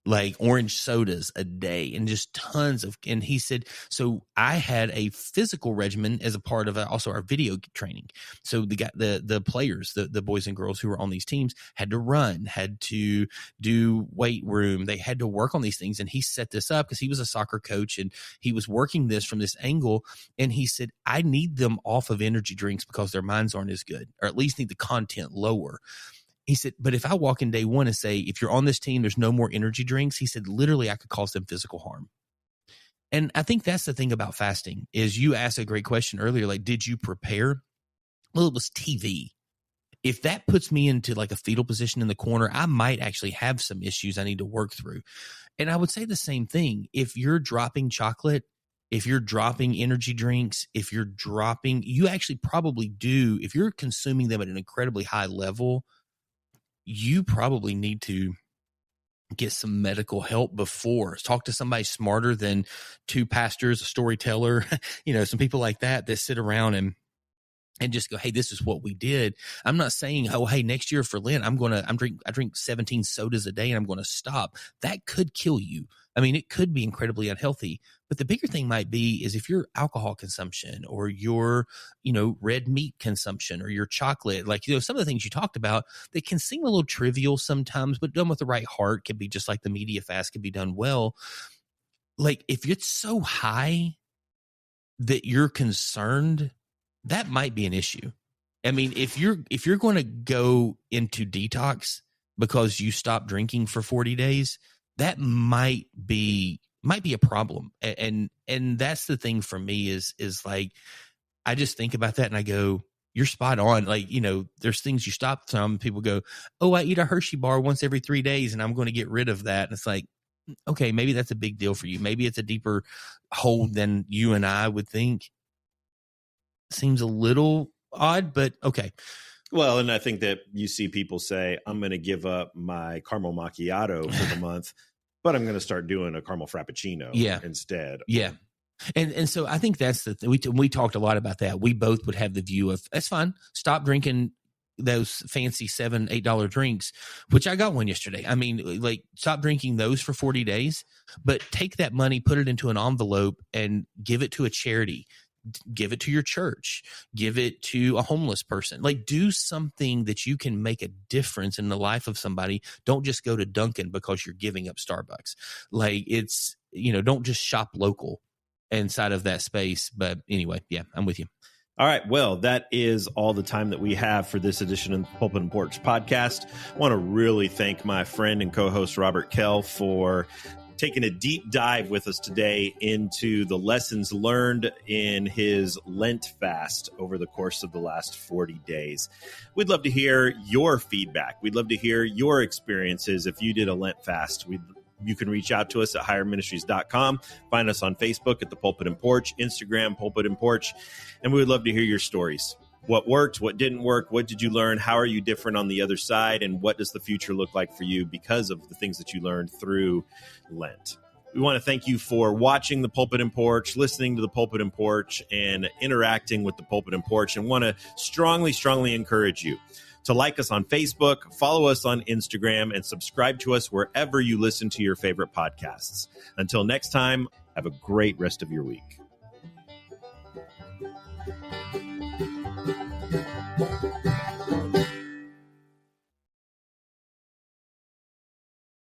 S2: like orange sodas a day, and just tons of. And he said, so I had a physical regimen as a part of also our video training. So the players, the boys and girls who were on these teams had to run, had to do weight room. They had to work on these things. And he set this up because he was a soccer coach and he was working this from this angle. And he said, I need them off of energy drinks because their minds aren't as good, or at least need the content lower. He said, but if I walk in day one and say, if you're on this team, there's no more energy drinks, he said, literally, I could cause them physical harm. And I think that's the thing about fasting is, you asked a great question earlier, like, did you prepare? Well, it was TV. If that puts me into like a fetal position in the corner, I might actually have some issues I need to work through. And I would say the same thing. If you're dropping chocolate, if you're dropping energy drinks, you actually probably do, if you're consuming them at an incredibly high level, you probably need to get some medical help before. Talk to somebody smarter than 2 pastors, a storyteller, some people like that sit around and just go, hey, this is what we did. I'm not saying, oh, hey, next year for Lent, I drink 17 sodas a day and I'm going to stop. That could kill you. I mean, it could be incredibly unhealthy. But the bigger thing might be is if your alcohol consumption or your, red meat consumption or your chocolate, like, some of the things you talked about, they can seem a little trivial sometimes, but done with the right heart can be just like the media fast can be done well. Like, if it's so high that you're concerned, that might be an issue. I mean, if you're going to go into detox because you stop drinking for 40 days, that might be a problem. And that's the thing for me is like, I just think about that and I go, you're spot on. Like, there's things you stop. Some people go, oh, I eat a Hershey bar once every 3 days and I'm going to get rid of that. And it's like, okay, maybe that's a big deal for you. Maybe it's a deeper hole than you and I would think. Seems a little odd, but okay.
S1: Well, and I think that you see people say, I'm going to give up my caramel macchiato for the month, but I'm going to start doing a caramel frappuccino instead.
S2: Yeah. And so I think that's the thing. We talked a lot about that. We both would have the view of, that's fine. Stop drinking those fancy $7, $8 drinks, which I got one yesterday. I mean, like, stop drinking those for 40 days, but take that money, put it into an envelope and give it to a charity. Give it to your church, give it to a homeless person, like, do something that you can make a difference in the life of somebody. Don't just go to Dunkin' because you're giving up Starbucks. Like, it's, don't just shop local inside of that space. But anyway, yeah, I'm with you.
S1: All right. Well, that is all the time that we have for this edition of the Pulpit and Porch podcast. I want to really thank my friend and co-host Robert Kell for taking a deep dive with us today into the lessons learned in his Lent fast over the course of the last 40 days. We'd love to hear your feedback. We'd love to hear your experiences if you did a Lent fast. You can reach out to us at higherministries.com. Find us on Facebook at the Pulpit and Porch, Instagram, Pulpit and Porch, and we would love to hear your stories. What worked, what didn't work, what did you learn, how are you different on the other side, and what does the future look like for you because of the things that you learned through Lent. We want to thank you for watching the Pulpit and Porch, listening to the Pulpit and Porch, and interacting with the Pulpit and Porch, and want to strongly, strongly encourage you to like us on Facebook, follow us on Instagram, and subscribe to us wherever you listen to your favorite podcasts. Until next time, have a great rest of your week.